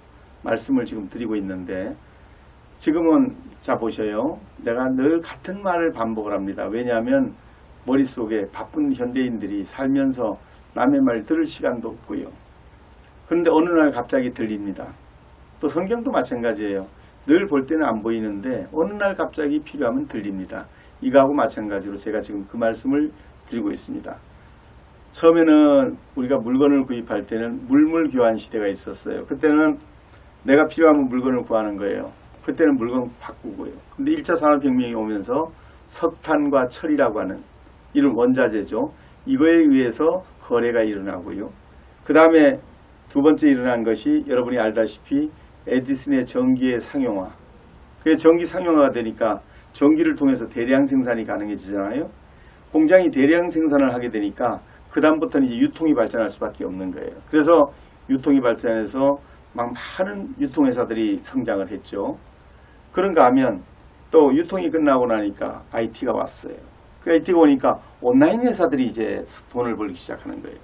[SPEAKER 1] 말씀을 지금 드리고 있는데, 지금은 자 보셔요. 내가 늘 같은 말을 반복을 합니다. 왜냐하면 머릿속에 바쁜 현대인들이 살면서 남의 말 들을 시간도 없고요. 그런데 어느 날 갑자기 들립니다. 또 성경도 마찬가지예요. 늘 볼 때는 안 보이는데 어느 날 갑자기 필요하면 들립니다. 이거하고 마찬가지로 제가 지금 그 말씀을 드리고 있습니다. 처음에는 우리가 물건을 구입할 때는 물물 교환 시대가 있었어요. 그때는 내가 필요하면 물건을 구하는 거예요. 그때는 물건 바꾸고요. 근데 1차 산업혁명이 오면서 석탄과 철이라고 하는 이런 원자재죠. 이거에 의해서 거래가 일어나고요. 그 다음에 두 번째 일어난 것이 여러분이 알다시피 에디슨의 전기의 상용화. 그게 전기 상용화가 되니까 전기를 통해서 대량 생산이 가능해지잖아요. 공장이 대량 생산을 하게 되니까 그 다음부터는 이제 유통이 발전할 수밖에 없는 거예요. 그래서 유통이 발전해서 막 많은 유통회사들이 성장을 했죠. 그런가 하면 또 유통이 끝나고 나니까 IT가 왔어요. 그 IT가 오니까 온라인 회사들이 이제 돈을 벌기 시작하는 거예요.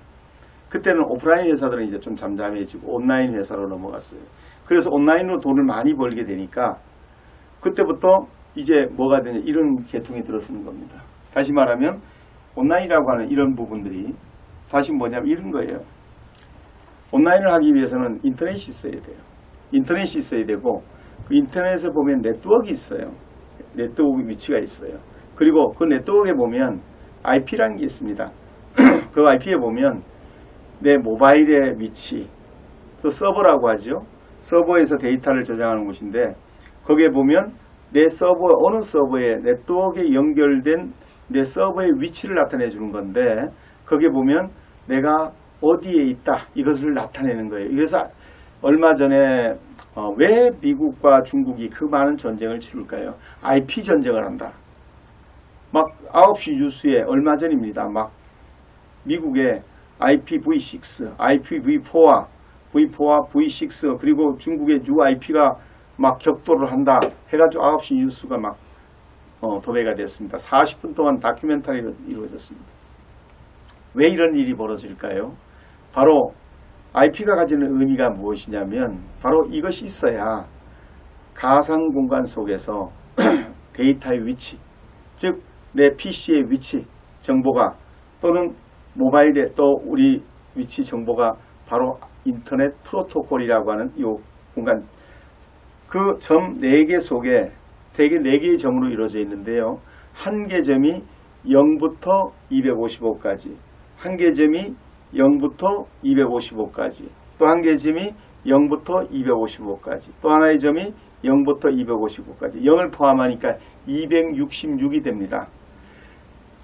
[SPEAKER 1] 그때는 오프라인 회사들은 이제 좀 잠잠해지고 온라인 회사로 넘어갔어요. 그래서 온라인으로 돈을 많이 벌게 되니까 그때부터 이제 뭐가 되냐, 이런 계통이 들어서는 겁니다. 다시 말하면 온라인이라고 하는 이런 부분들이 다시 뭐냐면 이런 거예요. 온라인을 하기 위해서는 인터넷이 있어야 돼요. 인터넷이 있어야 되고 그 인터넷에 보면 네트워크가 있어요. 네트워크 위치가 있어요. 그리고 그 네트워크에 보면 IP라는 게 있습니다. 그 IP에 보면 내 모바일의 위치, 또 서버라고 하죠. 서버에서 데이터를 저장하는 곳인데 거기에 보면 내 서버, 어느 서버에 네트워크에 연결된 내 서버의 위치를 나타내 주는 건데 거기에 보면 내가 어디에 있다 이것을 나타내는 거예요. 그래서 얼마 전에 왜 미국과 중국이 그 많은 전쟁을 치룰까요? IP 전쟁을 한다. 막 9시 뉴스에 얼마 전입니다. 막 미국의 IPv6, IPv4와 V4와 V6 그리고 중국의 UIP가 막 격돌을 한다 해가지고 9시 뉴스가 막 도배가 됐습니다. 40분 동안 다큐멘터리로 이루어졌습니다. 왜 이런 일이 벌어질까요? 바로 IP가 가지는 의미가 무엇이냐면 바로 이것이 있어야 가상 공간 속에서 데이터의 위치, 즉 내 PC의 위치 정보가 또는 모바일의 또 우리 위치 정보가 바로 인터넷 프로토콜이라고 하는 이 공간, 그 점 4개 속에 대개 4개의 점으로 이루어져 있는데요. 한 개 점이 0부터 255까지, 한 개 점이 0부터 255까지, 또 한 개 점이 0부터 255까지, 또 하나의 점이 0부터 255까지, 0을 포함하니까 266이 됩니다.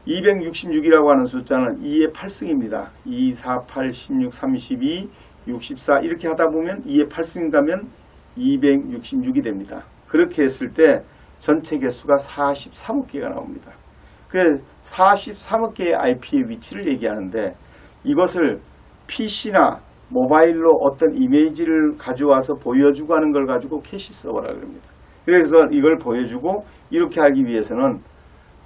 [SPEAKER 1] 266이라고 하는 숫자는 2의 8승입니다. 2, 4, 8, 16, 32, 64 이렇게 하다 보면 2의 8승 가면 266이 됩니다. 그렇게 했을 때 전체 개수가 43억 개가 나옵니다. 그 43억 개의 IP의 위치를 얘기하는데 이것을 PC나 모바일로 어떤 이미지를 가져와서 보여주고 하는 걸 가지고 캐시 서버라고 합니다. 그래서 이걸 보여주고 이렇게 하기 위해서는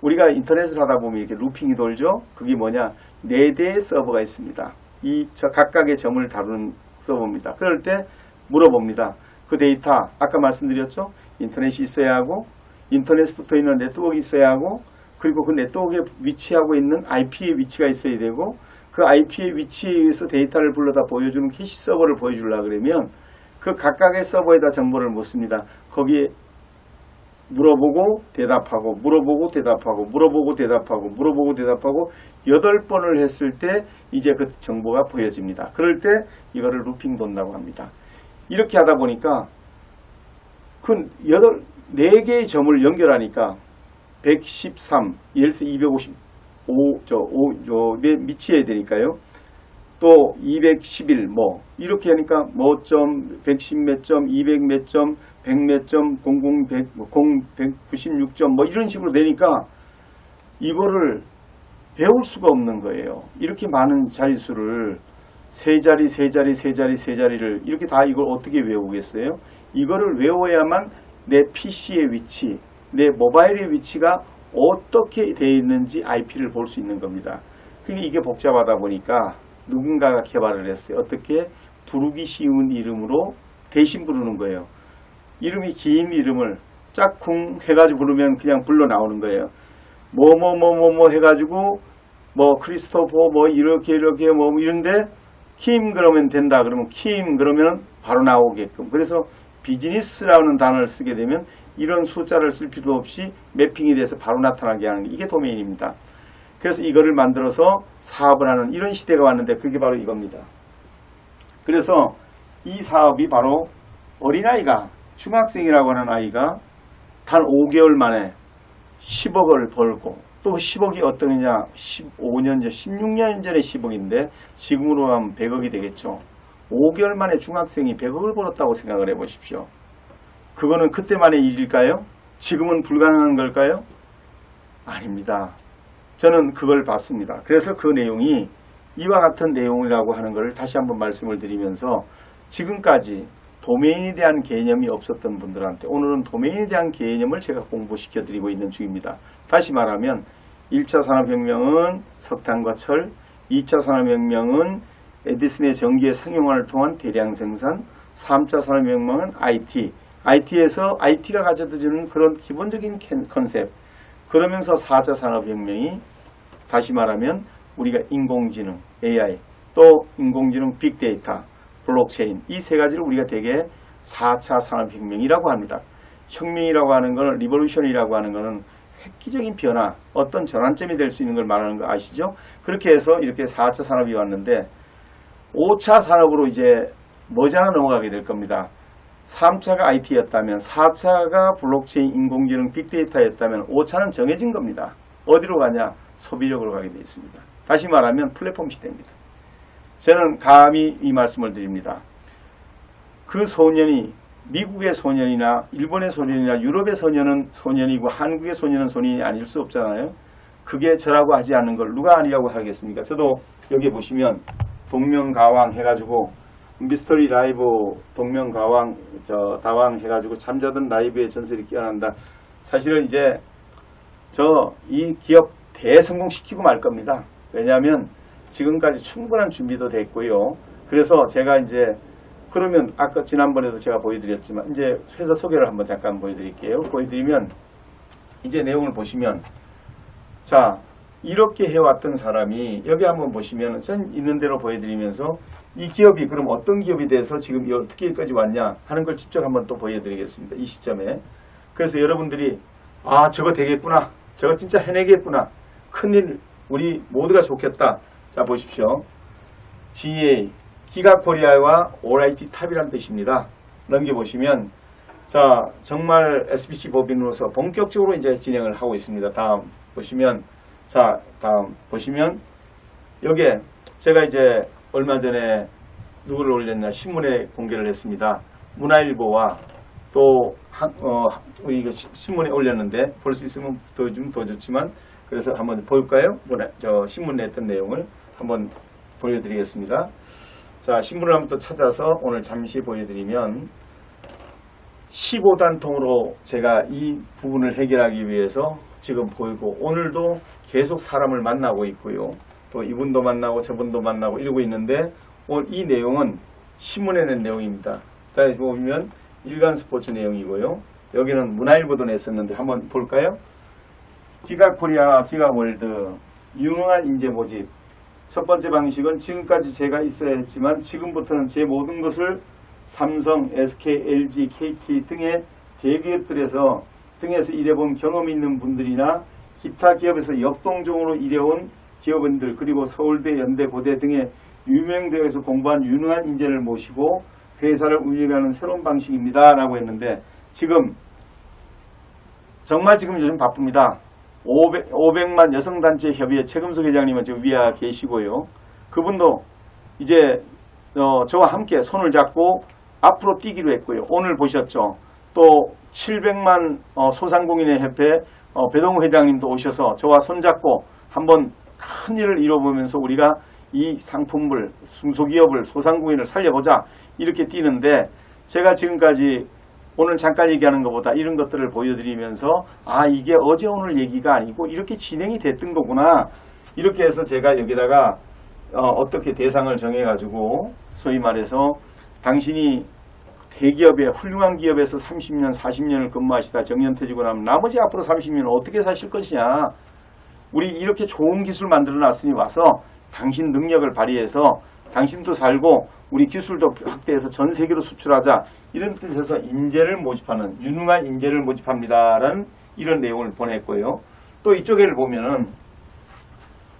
[SPEAKER 1] 우리가 인터넷을 하다 보면 이렇게 루핑이 돌죠. 그게 뭐냐, 4대의 서버가 있습니다. 이 각각의 점을 다루는 서버입니다. 그럴 때 물어봅니다. 그 데이터 아까 말씀드렸죠. 인터넷이 있어야 하고 인터넷에 붙어 있는 네트워크가 있어야 하고 그리고 그 네트워크에 위치하고 있는 IP의 위치가 있어야 되고 그 IP의 위치에 의해서 데이터를 불러다 보여주는 캐시 서버를 보여주려고 그러면 그 각각의 서버에다 정보를 묻습니다. 거기에 물어보고 대답하고 물어보고 대답하고 물어보고 대답하고 물어보고 대답하고 8번을 했을 때 이제 그 정보가 보여집니다. 그럴 때 이거를 루핑 돈다고 합니다. 이렇게 하다 보니까 그 4개의 점을 연결하니까 113, 예를 들어서 255, 미치어야 되니까요. 또 211 뭐 이렇게 하니까 뭐 점, 110 몇 점, 200 몇 점, 100 몇 점, 00, 100, 196점 뭐 이런 식으로 되니까 이거를 배울 수가 없는 거예요. 이렇게 많은 자릿수를 세 자리를 이렇게 다 이걸 어떻게 외우겠어요? 이거를 외워야만 내 PC의 위치, 내 모바일의 위치가 어떻게 되어 있는지 IP를 볼 수 있는 겁니다. 그게 이게 복잡하다 보니까 누군가가 개발을 했어요. 어떻게? 부르기 쉬운 이름으로 대신 부르는 거예요. 이름이 긴 이름을 짝쿵 해가지고 부르면 그냥 불러 나오는 거예요. 뭐 해가지고 뭐 크리스토퍼 뭐 이렇게 뭐 이런데 킴 그러면 된다. 그러면 킴 그러면 바로 나오게끔. 그래서 비즈니스라는 단어를 쓰게 되면 이런 숫자를 쓸 필요 없이 매핑이 돼서 바로 나타나게 하는 게 이게 도메인입니다. 그래서 이거를 만들어서 사업을 하는 이런 시대가 왔는데 그게 바로 이겁니다. 그래서 이 사업이 바로 어린아이가 중학생이라고 하는 아이가 단 5개월 만에 10억을 벌고 또 10억이 어떠느냐 15년 전 16년 전에 10억인데 지금으로 하면 100억이 되겠죠. 5개월 만에 중학생이 100억을 벌었다고 생각을 해보십시오. 그거는 그때만의 일일까요? 지금은 불가능한 걸까요? 아닙니다. 저는 그걸 봤습니다. 그래서 그 내용이 이와 같은 내용이라고 하는 것을 다시 한번 말씀을 드리면서 지금까지 도메인에 대한 개념이 없었던 분들한테 오늘은 도메인에 대한 개념을 제가 공부시켜 드리고 있는 중입니다. 다시 말하면 1차 산업혁명은 석탄과 철, 2차 산업혁명은 에디슨의 전기의 상용화를 통한 대량 생산, 3차 산업혁명은 IT, IT에서 IT가 가져다주는 그런 기본적인 컨셉, 그러면서 4차 산업혁명이 다시 말하면 우리가 인공지능, AI, 또 인공지능 빅데이터, 블록체인 이 세 가지를 우리가 대개 4차 산업혁명이라고 합니다. 혁명이라고 하는 것은 리볼루션이라고 하는 것은 획기적인 변화, 어떤 전환점이 될 수 있는 걸 말하는 거 아시죠? 그렇게 해서 이렇게 4차 산업이 왔는데 5차 산업으로 이제 머지않아 넘어가게 될 겁니다. 3차가 IT였다면 4차가 블록체인, 인공지능, 빅데이터였다면 5차는 정해진 겁니다. 어디로 가냐? 소비력으로 가게 되어 있습니다. 다시 말하면 플랫폼 시대입니다. 저는 감히 이 말씀을 드립니다. 그 소년이 미국의 소년이나 일본의 소년이나 유럽의 소년은 소년이고 한국의 소년은 소년이 아닐 수 없잖아요. 그게 저라고 하지 않는 걸 누가 아니라고 하겠습니까? 저도 여기 보시면 동명가왕 해가지고 미스터리 라이브 동명가왕 다왕 해가지고 잠자던 라이브에 전설이 깨어난다. 사실은 이제 저 이 기업 대성공시키고 말 겁니다. 왜냐하면 지금까지 충분한 준비도 됐고요. 그래서 제가 이제 그러면 아까 지난번에도 제가 보여드렸지만 이제 회사 소개를 한번 잠깐 보여드릴게요. 보여드리면 이제 내용을 보시면 자 이렇게 해왔던 사람이 여기 한번 보시면 전 있는 대로 보여드리면서 이 기업이 그럼 어떤 기업이 돼서 지금 어떻게 여기까지 왔냐 하는 걸 직접 한번 또 보여드리겠습니다. 이 시점에. 그래서 여러분들이 아 저거 되겠구나. 저거 진짜 해내겠구나. 큰일 우리 모두가 좋겠다. 자 보십시오. GA 기가코리아와 ORIT 탑이라는 뜻입니다. 넘겨보시면 자 정말 SBC 법인으로서 본격적으로 이제 진행을 하고 있습니다. 다음 보시면 자 다음 보시면 여기에 제가 이제 얼마 전에 누구를 올렸냐 신문에 공개를 했습니다. 문화일보와 또 이거 신문에 올렸는데 볼 수 있으면 더 좀 더 좋지만 그래서 한번 볼까요? 신문에 했던 내용을 한번 보여드리겠습니다. 자 신문을 한번 또 찾아서 오늘 잠시 보여드리면 15단 통으로 제가 이 부분을 해결하기 위해서 지금 보이고 오늘도 계속 사람을 만나고 있고요. 또 이분도 만나고 저분도 만나고 이러고 있는데 오늘 이 내용은 신문에 낸 내용입니다. 다시 보면 일간스포츠 내용이고요. 여기는 문화일보도 냈었는데 한번 볼까요? 기가코리아, 기가월드 유능한 인재 모집. 첫 번째 방식은 지금까지 제가 있어야 했지만 지금부터는 제 모든 것을 삼성, SK, LG, KT 등의 대기업들에서 등에서 일해본 경험이 있는 분들이나 기타 기업에서 역동적으로 일해온 기업인들 그리고 서울대, 연대, 고대 등의 유명 대학에서 공부한 유능한 인재를 모시고 회사를 운영하는 새로운 방식입니다. 라고 했는데 지금 정말 지금 요즘 바쁩니다. 500만 여성단체 협의회 최금석 회장님은 지금 위에 계시고요. 그분도 이제 저와 함께 손을 잡고 앞으로 뛰기로 했고요. 오늘 보셨죠. 또 700만 소상공인의 협회 배동우 회장님도 오셔서 저와 손잡고 한번 큰 일을 이뤄보면서 우리가 이 상품을 중소기업을 소상공인을 살려보자 이렇게 뛰는데 제가 지금까지 오늘 잠깐 얘기하는 것보다 이런 것들을 보여드리면서 아 이게 어제 오늘 얘기가 아니고 이렇게 진행이 됐던 거구나 이렇게 해서 제가 여기다가 어떻게 대상을 정해가지고 소위 말해서 당신이 대기업에 훌륭한 기업에서 30년 40년을 근무하시다 정년퇴직을 하면 나머지 앞으로 30년 어떻게 사실 것이냐 우리 이렇게 좋은 기술 만들어 놨으니 와서 당신 능력을 발휘해서 당신도 살고 우리 기술도 확대해서 전 세계로 수출하자 이런 뜻에서 인재를 모집하는 유능한 인재를 모집합니다라는 이런 내용을 보냈고요. 또 이쪽에를 보면은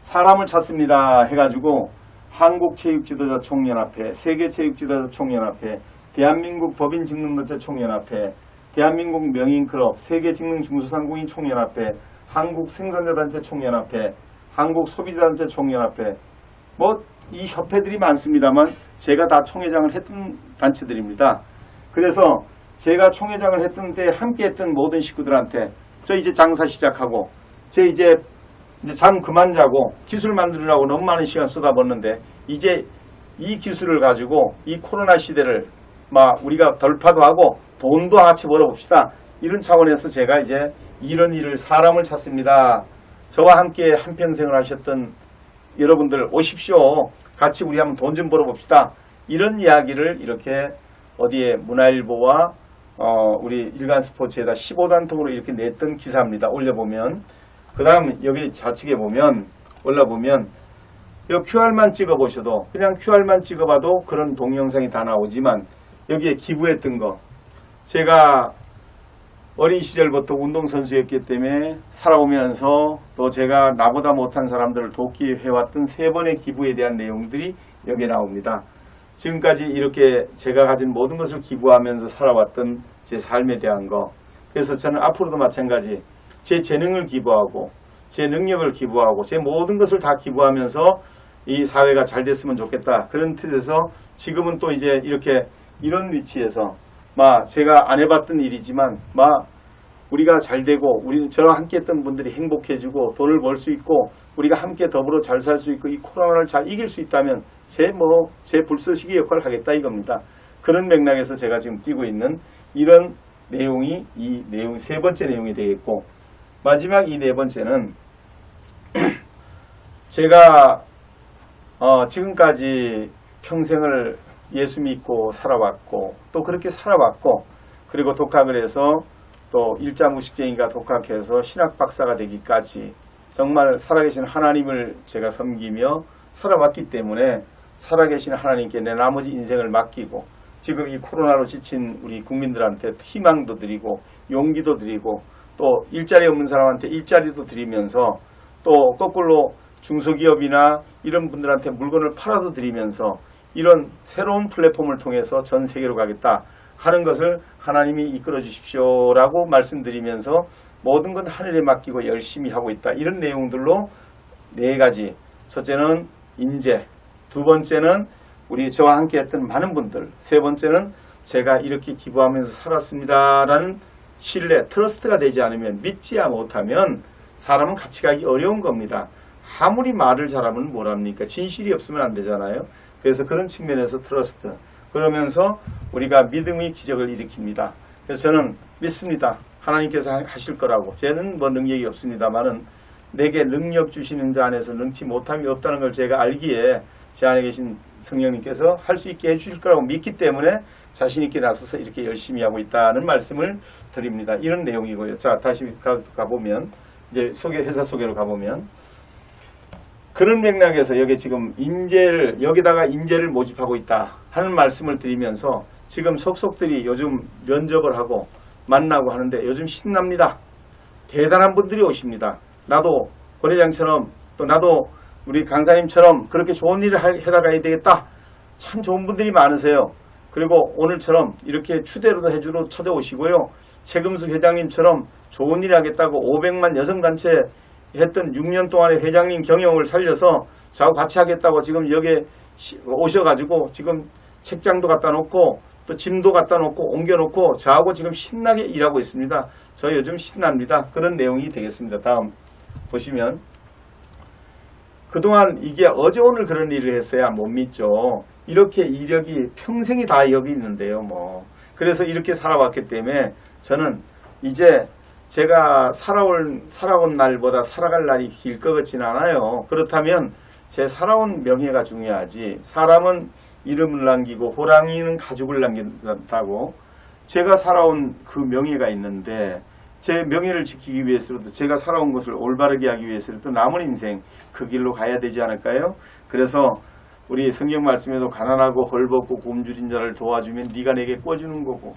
[SPEAKER 1] 사람을 찾습니다 해가지고 한국체육지도자 총연합회, 세계체육지도자 총연합회, 대한민국 법인직능업체 총연합회, 대한민국 명인클럽, 세계직능중소상공인 총연합회, 한국생산자단체 총연합회, 한국소비자단체 총연합회 뭐 이 협회들이 많습니다만 제가 다 총회장을 했던 단체들입니다. 그래서 제가 총회장을 했던 때 함께 했던 모든 식구들한테 저 이제 장사 시작하고 저 이제 잠 그만 자고 기술 만들으라고 너무 많은 시간 쏟아붓는데 이제 이 기술을 가지고 이 코로나 시대를 막 우리가 돌파도 하고 돈도 같이 벌어봅시다. 이런 차원에서 제가 이제 이런 일을 사람을 찾습니다. 저와 함께 한평생을 하셨던 여러분들 오십시오. 같이 우리 한번 돈 좀 벌어봅시다. 이런 이야기를 이렇게 어디에 문화일보와 우리 일간스포츠에다 15단통으로 이렇게 냈던 기사입니다. 올려보면 그 다음 여기 좌측에 보면 올라보면 이 QR만 찍어보셔도 그냥 QR만 찍어봐도 그런 동영상이 다 나오지만 여기에 기부했던 거 제가 어린 시절부터 운동선수였기 때문에 살아오면서 또 제가 나보다 못한 사람들을 돕기 해왔던 3번의 기부에 대한 내용들이 여기에 나옵니다. 지금까지 이렇게 제가 가진 모든 것을 기부하면서 살아왔던 제 삶에 대한 거 그래서 저는 앞으로도 마찬가지 제 재능을 기부하고 제 능력을 기부하고 제 모든 것을 다 기부하면서 이 사회가 잘 됐으면 좋겠다. 그런 뜻에서 지금은 또 이제 이렇게 이런 위치에서 제가 안 해봤던 일이지만 우리가 잘 되고 저랑 함께 했던 분들이 행복해지고 돈을 벌 수 있고 우리가 함께 더불어 잘 살 수 있고 이 코로나를 잘 이길 수 있다면 제 불쏘시개 역할을 하겠다 이겁니다. 그런 맥락에서 제가 지금 띄고 있는 이런 내용이 이 내용 3번째 내용이 되겠고 마지막 이 4번째는 제가 지금까지 평생을 예수 믿고 살아왔고 또 그렇게 살아왔고 그리고 독학을 해서 또 일자무식쟁이가 독학해서 신학 박사가 되기까지 정말 살아계신 하나님을 제가 섬기며 살아왔기 때문에 살아계신 하나님께 내 나머지 인생을 맡기고 지금 이 코로나로 지친 우리 국민들한테 희망도 드리고 용기도 드리고 또 일자리 없는 사람한테 일자리도 드리면서 또 거꾸로 중소기업이나 이런 분들한테 물건을 팔아도 드리면서 이런 새로운 플랫폼을 통해서 전 세계로 가겠다 하는 것을 하나님이 이끌어 주십시오라고 말씀드리면서 모든 건 하늘에 맡기고 열심히 하고 있다. 이런 내용들로 4가지. 첫째는 인재, 2번째는 우리 저와 함께 했던 많은 분들, 3번째는 제가 이렇게 기부하면서 살았습니다라는 신뢰, 트러스트가 되지 않으면 믿지 못하면 사람은 같이 가기 어려운 겁니다. 아무리 말을 잘하면 뭐랍니까? 진실이 없으면 안 되잖아요. 그래서 그런 측면에서 트러스트. 그러면서 우리가 믿음의 기적을 일으킵니다. 그래서 저는 믿습니다. 하나님께서 하실 거라고. 쟤는 뭐 능력이 없습니다만은 내게 능력 주시는 자 안에서 능치 못함이 없다는 걸 제가 알기에 제 안에 계신 성령님께서 할 수 있게 해주실 거라고 믿기 때문에 자신 있게 나서서 이렇게 열심히 하고 있다는 말씀을 드립니다. 이런 내용이고요. 자, 다시 가보면 이제 회사 소개로 가보면 그런 맥락에서 여기 지금 여기다가 인재를 모집하고 있다 하는 말씀을 드리면서 지금 속속들이 요즘 면접을 하고 만나고 하는데 요즘 신납니다. 대단한 분들이 오십니다. 나도 권 회장처럼 또 나도 우리 강사님처럼 그렇게 좋은 일을 해나가야 되겠다. 참 좋은 분들이 많으세요. 그리고 오늘처럼 이렇게 추대로도 해주러 찾아오시고요. 최금수 회장님처럼 좋은 일 하겠다고 500만 여성단체 했던 6년 동안의 회장님 경영을 살려서 저하고 같이 하겠다고 지금 여기에 오셔가지고 지금 책장도 갖다 놓고 또 짐도 갖다 놓고 옮겨놓고 저하고 지금 신나게 일하고 있습니다. 저 요즘 신납니다. 그런 내용이 되겠습니다. 다음 보시면 그동안 이게 어제 오늘 그런 일을 했어야 못 믿죠. 이렇게 이력이 평생이 다 여기 있는데요. 뭐 그래서 이렇게 살아왔기 때문에 저는 이제 제가 살아온 날보다 살아갈 날이 길 것 같지는 않아요. 그렇다면 제 살아온 명예가 중요하지. 사람은 이름을 남기고 호랑이는 가죽을 남긴다고. 제가 살아온 그 명예가 있는데 제 명예를 지키기 위해서라도 제가 살아온 것을 올바르게 하기 위해서라도 남은 인생 그 길로 가야 되지 않을까요? 그래서 우리 성경 말씀에도 가난하고 헐벗고 굶주린 자를 도와주면 네가 내게 꿔주는 거고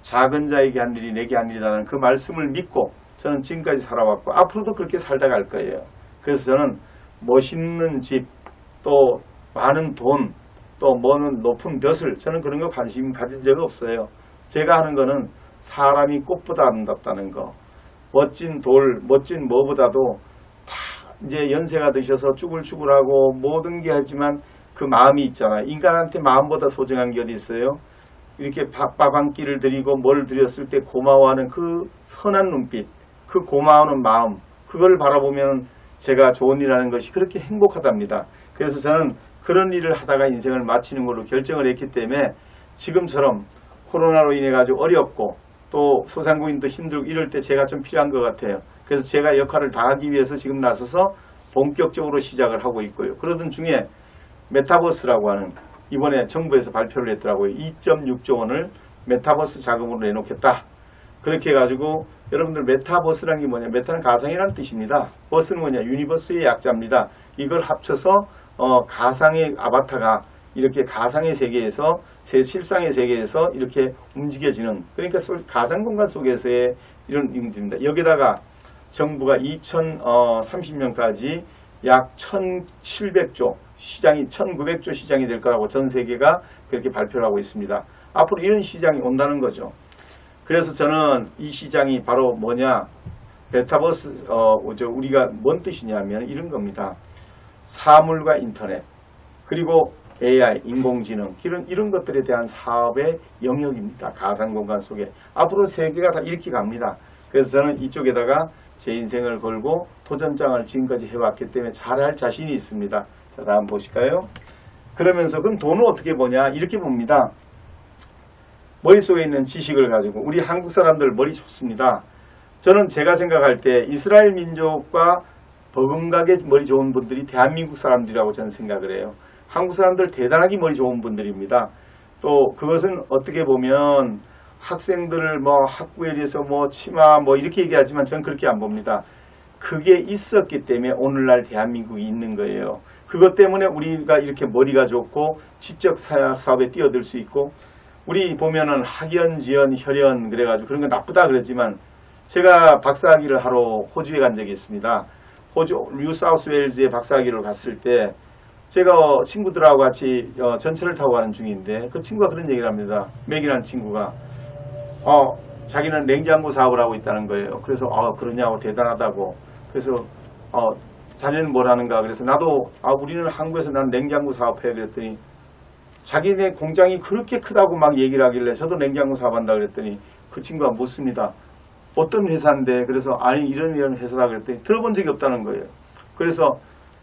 [SPEAKER 1] 작은 자에게 한 일이 내게 한 일이라는 그 말씀을 믿고 저는 지금까지 살아왔고 앞으로도 그렇게 살다 갈 거예요. 그래서 저는 멋있는 집, 또 많은 돈, 또 뭐는 높은 벼슬, 저는 그런 거 관심 가진 적 없어요. 제가 하는 거는 사람이 꽃보다 아름답다는 거, 멋진 돌, 멋진 뭐보다도 다 이제 연세가 드셔서 쭈글쭈글하고 모든 게 하지만 그 마음이 있잖아요. 인간한테 마음보다 소중한 게 어디 있어요? 이렇게 밥 한 끼를 드리고 뭘 드렸을 때 고마워하는 그 선한 눈빛, 그 고마워하는 마음, 그걸 바라보면 제가 좋은 일하는 것이 그렇게 행복하답니다. 그래서 저는 그런 일을 하다가 인생을 마치는 걸로 결정을 했기 때문에 지금처럼 코로나로 인해 가지고 어렵고 또 소상공인도 힘들고 이럴 때 제가 좀 필요한 것 같아요. 그래서 제가 역할을 다하기 위해서 지금 나서서 본격적으로 시작을 하고 있고요. 그러던 중에 메타버스라고 하는 이번에 정부에서 발표를 했더라고요. 2.6조 원을 메타버스 자금으로 내놓겠다. 그렇게 해가지고 여러분들 메타버스라는 게 뭐냐? 메타는 가상이라는 뜻입니다. 버스는 뭐냐? 유니버스의 약자입니다. 이걸 합쳐서 가상의 아바타가 이렇게 가상의 세계에서 실상의 세계에서 이렇게 움직여지는, 그러니까 가상 공간 속에서의 이런 임무입니다. 여기다가 정부가 2030년까지 약 1,700조 시장이 1,900조 시장이 될 거라고 전 세계가 그렇게 발표를 하고 있습니다. 앞으로 이런 시장이 온다는 거죠. 그래서 저는 이 시장이 바로 뭐냐, 메타버스 우리가 뭔 뜻이냐면 이런 겁니다. 사물과 인터넷 그리고 AI, 인공지능 이런 것들에 대한 사업의 영역입니다. 가상공간 속에 앞으로 세계가 다 이렇게 갑니다. 그래서 저는 이쪽에다가 제 인생을 걸고 도전장을 지금까지 해왔기 때문에 잘할 자신이 있습니다. 자, 다음 보실까요? 그러면서 그럼 돈을 어떻게 버냐? 이렇게 봅니다. 머릿속에 있는 지식을 가지고 우리 한국 사람들 머리 좋습니다. 저는 제가 생각할 때 이스라엘 민족과 버금가게 머리 좋은 분들이 대한민국 사람들이라고 저는 생각을 해요. 한국 사람들 대단하게 머리 좋은 분들입니다. 또 그것은 어떻게 보면 학생들을 뭐 학구에 대해서 뭐 치마 뭐 이렇게 얘기하지만 저는 그렇게 안 봅니다. 그게 있었기 때문에 오늘날 대한민국이 있는 거예요. 그것 때문에 우리가 이렇게 머리가 좋고 지적 사업에 뛰어들 수 있고, 우리 보면은 학연, 지연, 혈연 그래가지고 그런 건 나쁘다 그랬지만 제가 박사학위를 하러 호주에 간 적이 있습니다. 호주 뉴사우스웨일즈에 박사학위를 갔을 때 제가 친구들하고 같이 전철을 타고 가는 중인데 그 친구가 그런 얘기를 합니다. 맥이라는 친구가 자기는 냉장고 사업을 하고 있다는 거예요. 그래서 그러냐고 대단하다고. 그래서 자네는 뭘 하는가? 그래서 나도 우리는 한국에서 난 냉장고 사업해 그랬더니 자기네 공장이 그렇게 크다고 막 얘기를 하길래 저도 냉장고 사업한다 그랬더니 그 친구가 묻습니다. 어떤 회사인데? 그래서 아니 이런 회사다 그랬더니 들어본 적이 없다는 거예요. 그래서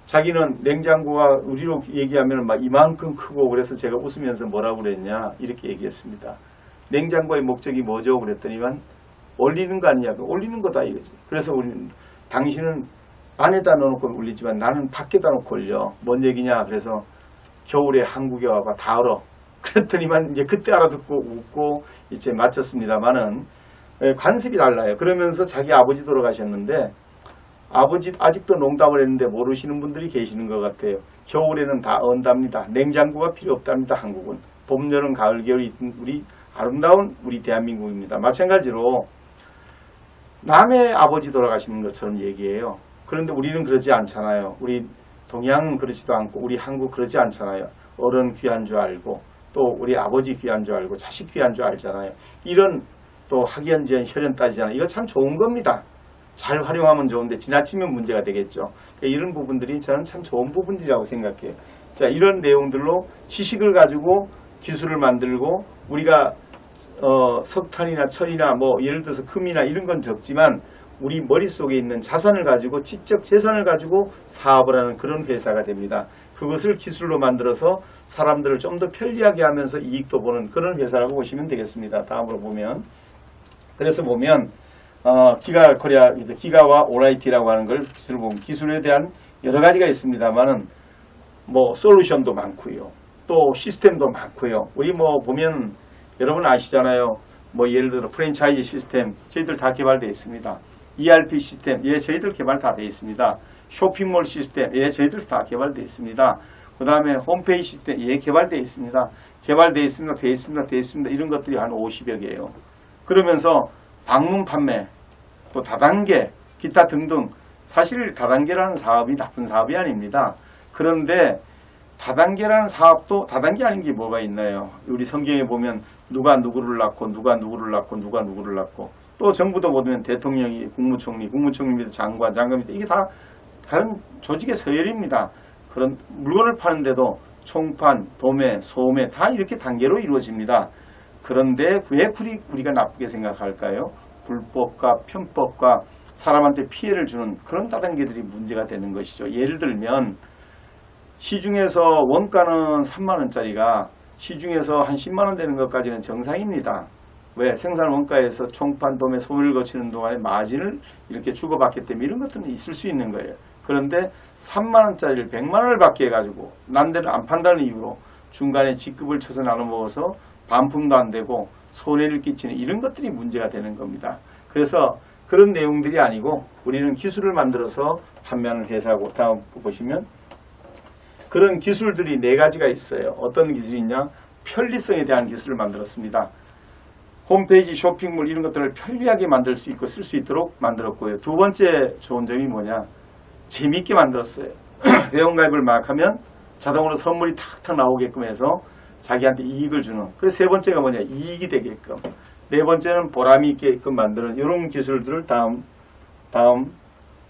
[SPEAKER 1] 자기는 냉장고가 우리로 얘기하면 막 이만큼 크고, 그래서 제가 웃으면서 뭐라고 그랬냐 이렇게 얘기했습니다. 냉장고의 목적이 뭐죠? 그랬더니만 올리는 거 아니냐? 올리는 거다 이거지. 그래서 우리는 당신은 안에다 넣어놓고 올리지만 나는 밖에다 놓고 올려. 뭔 얘기냐? 그래서 겨울에 한국에 와봐 다 알아. 그랬더니만 이제 그때 알아듣고 웃고 이제 마쳤습니다만은 관습이 달라요. 그러면서 자기 아버지 돌아가셨는데 아버지 아직도 농담을 했는데 모르시는 분들이 계시는 것 같아요. 겨울에는 다 언답니다. 냉장고가 필요 없답니다. 한국은 봄, 여름, 가을, 겨울이 우리 아름다운 우리 대한민국입니다. 마찬가지로 남의 아버지 돌아가시는 것처럼 얘기해요. 그런데 우리는 그러지 않잖아요. 우리 동양은 그렇지도 않고 우리 한국 그러지 않잖아요. 어른 귀한 줄 알고 또 우리 아버지 귀한 줄 알고 자식 귀한 줄 알잖아요. 이런 또 학연, 지연, 혈연 따지잖아요. 이거 참 좋은 겁니다. 잘 활용하면 좋은데 지나치면 문제가 되겠죠. 그러니까 이런 부분들이 저는 참 좋은 부분들이라고 생각해요. 자, 이런 내용들로 지식을 가지고 기술을 만들고 우리가 석탄이나 철이나 뭐 예를 들어서 금이나 이런 건 적지만 우리 머릿속에 있는 자산을 가지고 지적 재산을 가지고 사업을 하는 그런 회사가 됩니다. 그것을 기술로 만들어서 사람들을 좀 더 편리하게 하면서 이익도 보는 그런 회사라고 보시면 되겠습니다. 다음으로 보면 그래서 보면 기가 코리아 기가와 오라이티라고 하는 걸 기술을 보면 기술에 대한 여러 가지가 있습니다만은 뭐 솔루션도 많고요. 또 시스템도 많고요. 우리 뭐 보면 여러분 아시잖아요. 뭐 예를 들어 프랜차이즈 시스템 저희들 다 개발되어 있습니다. ERP 시스템 저희들 개발 다 되어 있습니다. 쇼핑몰 시스템 저희들 다 개발되어 있습니다. 그 다음에 홈페이지 시스템 개발되어 있습니다. 개발되어 있습니다. 되어 있습니다. 되어 있습니다. 이런 것들이 한 50여 개예요. 그러면서 방문 판매 또 다단계 기타 등등 사실 다단계라는 사업이 나쁜 사업이 아닙니다. 그런데 다단계라는 사업도 다단계 아닌 게 뭐가 있나요? 우리 성경에 보면 누가 누구를 낳고 누가 누구를 낳고 누가 누구를 낳고 또 정부도 보면 대통령이 국무총리, 국무총리 밑에 장관, 장관 밑에 이게 다 다른 조직의 서열입니다. 그런 물건을 파는데도 총판, 도매, 소매 다 이렇게 단계로 이루어집니다. 그런데 왜 우리가 나쁘게 생각할까요? 불법과 편법과 사람한테 피해를 주는 그런 다단계들이 문제가 되는 것이죠. 예를 들면 시중에서 원가는 3만 원짜리가 시중에서 한 10만 원 되는 것까지는 정상입니다. 왜? 생산 원가에서 총판, 도매, 소매를 거치는 동안에 마진을 이렇게 주고받기 때문에 이런 것들은 있을 수 있는 거예요. 그런데 3만 원짜리를 100만 원을 받게 해가지고 남들은 안 판다는 이유로 중간에 직급을 쳐서 나눠 먹어서 반품도 안 되고 손해를 끼치는 이런 것들이 문제가 되는 겁니다. 그래서 그런 내용들이 아니고 우리는 기술을 만들어서 판매하는 회사고 다음 보시면 그런 기술들이 4가지가 있어요. 어떤 기술이 있냐? 편리성에 대한 기술을 만들었습니다. 홈페이지, 쇼핑몰 이런 것들을 편리하게 만들 수 있고 쓸 수 있도록 만들었고요. 두 번째 좋은 점이 뭐냐? 재미있게 만들었어요. 회원가입을 막 하면 자동으로 선물이 탁탁 나오게끔 해서 자기한테 이익을 주는. 그래서 세 번째가 뭐냐? 이익이 되게끔. 네 번째는 보람이 있게끔 만드는 이런 기술들을 다음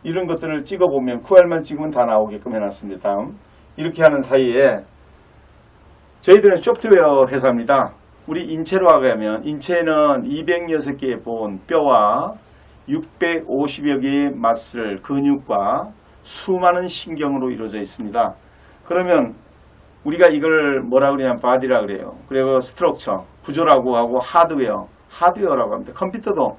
[SPEAKER 1] 이런 것들을 찍어보면 QR만 찍으면 다 나오게끔 해놨습니다. 다음 이렇게 하는 사이에 저희들은 소프트웨어 회사입니다. 우리 인체로 하면 인체는 206개의 본, 뼈와 650여 개의 마슬, 근육과 수많은 신경으로 이루어져 있습니다. 그러면 우리가 이걸 뭐라 그러냐면 바디라 그래요. 그리고 스트럭처, 구조라고 하고 하드웨어라고 합니다. 컴퓨터도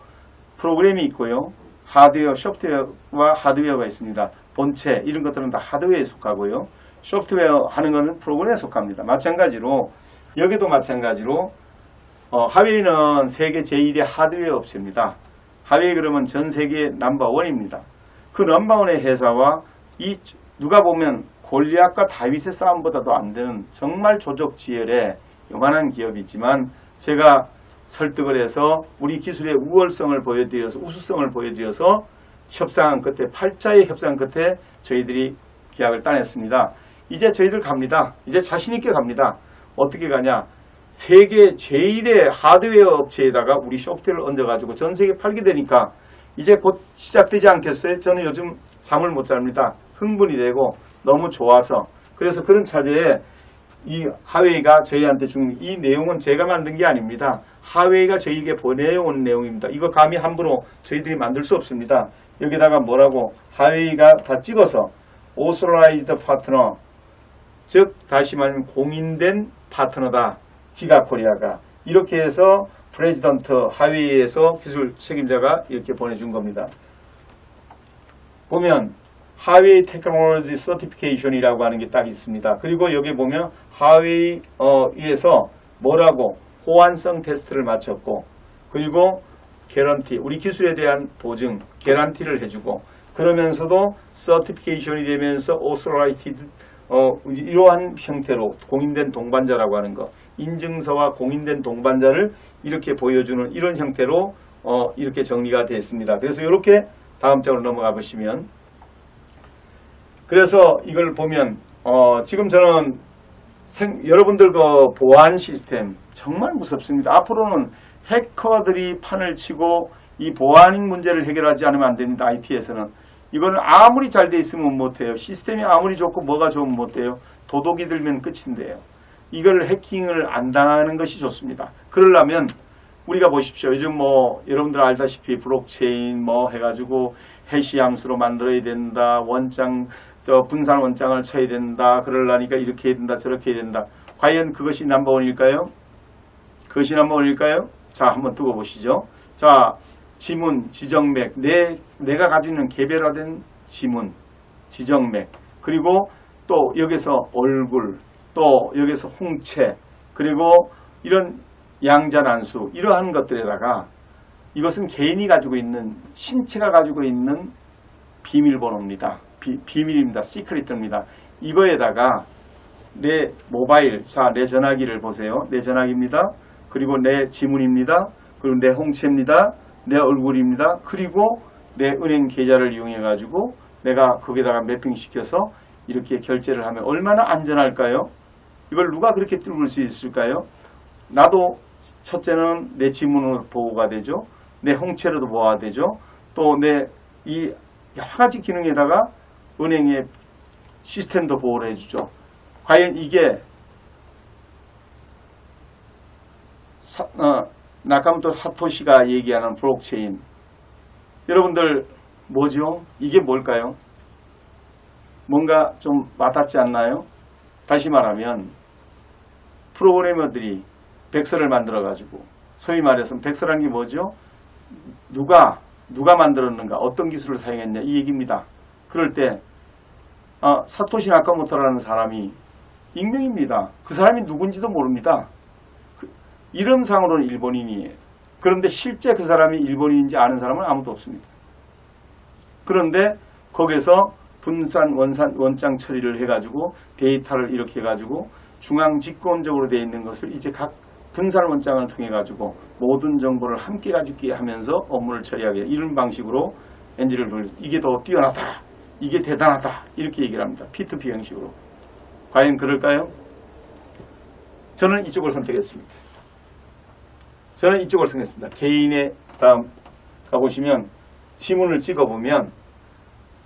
[SPEAKER 1] 프로그램이 있고요. 하드웨어, 소프트웨어와 하드웨어가 있습니다. 본체 이런 것들은 다 하드웨어에 속하고요. 소프트웨어 하는 것은 프로그램에 속합니다. 마찬가지로 여기도 마찬가지로 하웨이는 세계 제1의 하드웨어 업체입니다. 하웨이 그러면 전 세계 넘버원입니다. 그 넘버원의 회사와 누가 보면 골리앗과 다윗의 싸움보다도 안 되는 정말 조족지혈의 요만한 기업이지만 제가 설득을 해서 우리 기술의 우월성을 보여드려서 우수성을 보여드려서 협상한 끝에 8자의 협상 끝에 저희들이 계약을 따냈습니다. 이제 저희들 갑니다. 이제 자신있게 갑니다. 어떻게 가냐? 세계 제1의 하드웨어 업체에다가 우리 소프트웨어를 얹어가지고 전 세계 팔게 되니까 이제 곧 시작되지 않겠어요? 저는 요즘 잠을 못 잡니다. 흥분이 되고 너무 좋아서. 그래서 그런 차제에 이 하웨이가 저희한테 준 이 내용은 제가 만든 게 아닙니다. 하웨이가 저희에게 보내온 내용입니다. 이거 감히 함부로 저희들이 만들 수 없습니다. 여기다가 뭐라고 하웨이가 다 찍어서 Authorized Partner, 즉 다시 말하면 공인된 파트너다. 기가코리아가 이렇게 해서 프레지던트 하웨이에서 기술 책임자가 이렇게 보내준 겁니다. 보면 하웨이 테크놀로지 서티피케이션이라고 하는 게 딱 있습니다. 그리고 여기 보면 하웨이에서 뭐라고 호환성 테스트를 마쳤고 그리고 개런티 우리 기술에 대한 보증 개런티를 해주고 그러면서도 서티피케이션이 되면서 오소라이티드 이러한 형태로 공인된 동반자라고 하는 거 인증서와 공인된 동반자를 이렇게 보여주는 이런 형태로 이렇게 정리가 되어 있습니다. 그래서 이렇게 다음 장으로 넘어가 보시면 그래서 이걸 보면 지금 저는 여러분들 그 보안 시스템 정말 무섭습니다. 앞으로는 해커들이 판을 치고 이 보안 문제를 해결하지 않으면 안 됩니다. IT에서는 이거는 아무리 잘 돼 있으면 못해요. 시스템이 아무리 좋고 뭐가 좋으면 못해요. 도둑이 들면 끝인데요. 이걸 해킹을 안 당하는 것이 좋습니다. 그러려면 우리가 보십시오. 요즘 뭐 여러분들 알다시피 블록체인 뭐 해가지고 해시 함수로 만들어야 된다. 분산 원장을 쳐야 된다. 그러려니까 이렇게 해야 된다. 저렇게 해야 된다. 과연 그것이 넘버원일까요? 그것이 넘버원일까요? 자, 한번 두고 보시죠. 자, 지문, 지정맥, 내가 가지고 있는 개별화된 지문, 지정맥, 그리고 또 여기서 얼굴, 또 여기서 홍채, 그리고 이런 양자난수, 이러한 것들에다가 이것은 개인이 가지고 있는, 신체가 가지고 있는 비밀번호입니다. 비밀입니다. 시크릿입니다. 이거에다가 내 모바일, 자, 내 전화기를 보세요. 내 전화기입니다. 그리고 내 지문입니다. 그리고 내 홍채입니다. 내 얼굴입니다. 그리고 내 은행 계좌를 이용해 가지고 내가 거기다가 매핑시켜서 이렇게 결제를 하면 얼마나 안전할까요? 이걸 누가 그렇게 뚫을 수 있을까요? 나도 첫째는 내 지문으로 보호가 되죠. 내 홍채로도 보호가 되죠. 또 내 이 여러 가지 기능에다가 은행의 시스템도 보호를 해주죠. 과연 이게 나카모토 사토시가 얘기하는 블록체인, 여러분들 뭐죠? 이게 뭘까요? 뭔가 좀 와닿지 않나요? 다시 말하면 프로그래머들이 백서를 만들어 가지고, 소위 말해서 백서란 게 뭐죠? 누가 만들었는가, 어떤 기술을 사용했냐, 이 얘기입니다. 그럴 때 사토시 나카모토라는 사람이 익명입니다. 그 사람이 누군지도 모릅니다. 이름상으로는 일본인이에요. 그런데 실제 그 사람이 일본인인지 아는 사람은 아무도 없습니다. 그런데 거기서 분산 원장 처리를 해가지고 데이터를 이렇게 해가지고 중앙 집권적으로 되어 있는 것을 이제 각 분산 원장을 통해 가지고 모든 정보를 함께 가지고 하면서 업무를 처리하게, 이런 방식으로 엔진을 돌려서 이게 더 뛰어나다, 이게 대단하다, 이렇게 얘기를 합니다. P2P 형식으로. 과연 그럴까요? 저는 이쪽을 선택했습니다. 개인의 다음 가보시면 지문을 찍어보면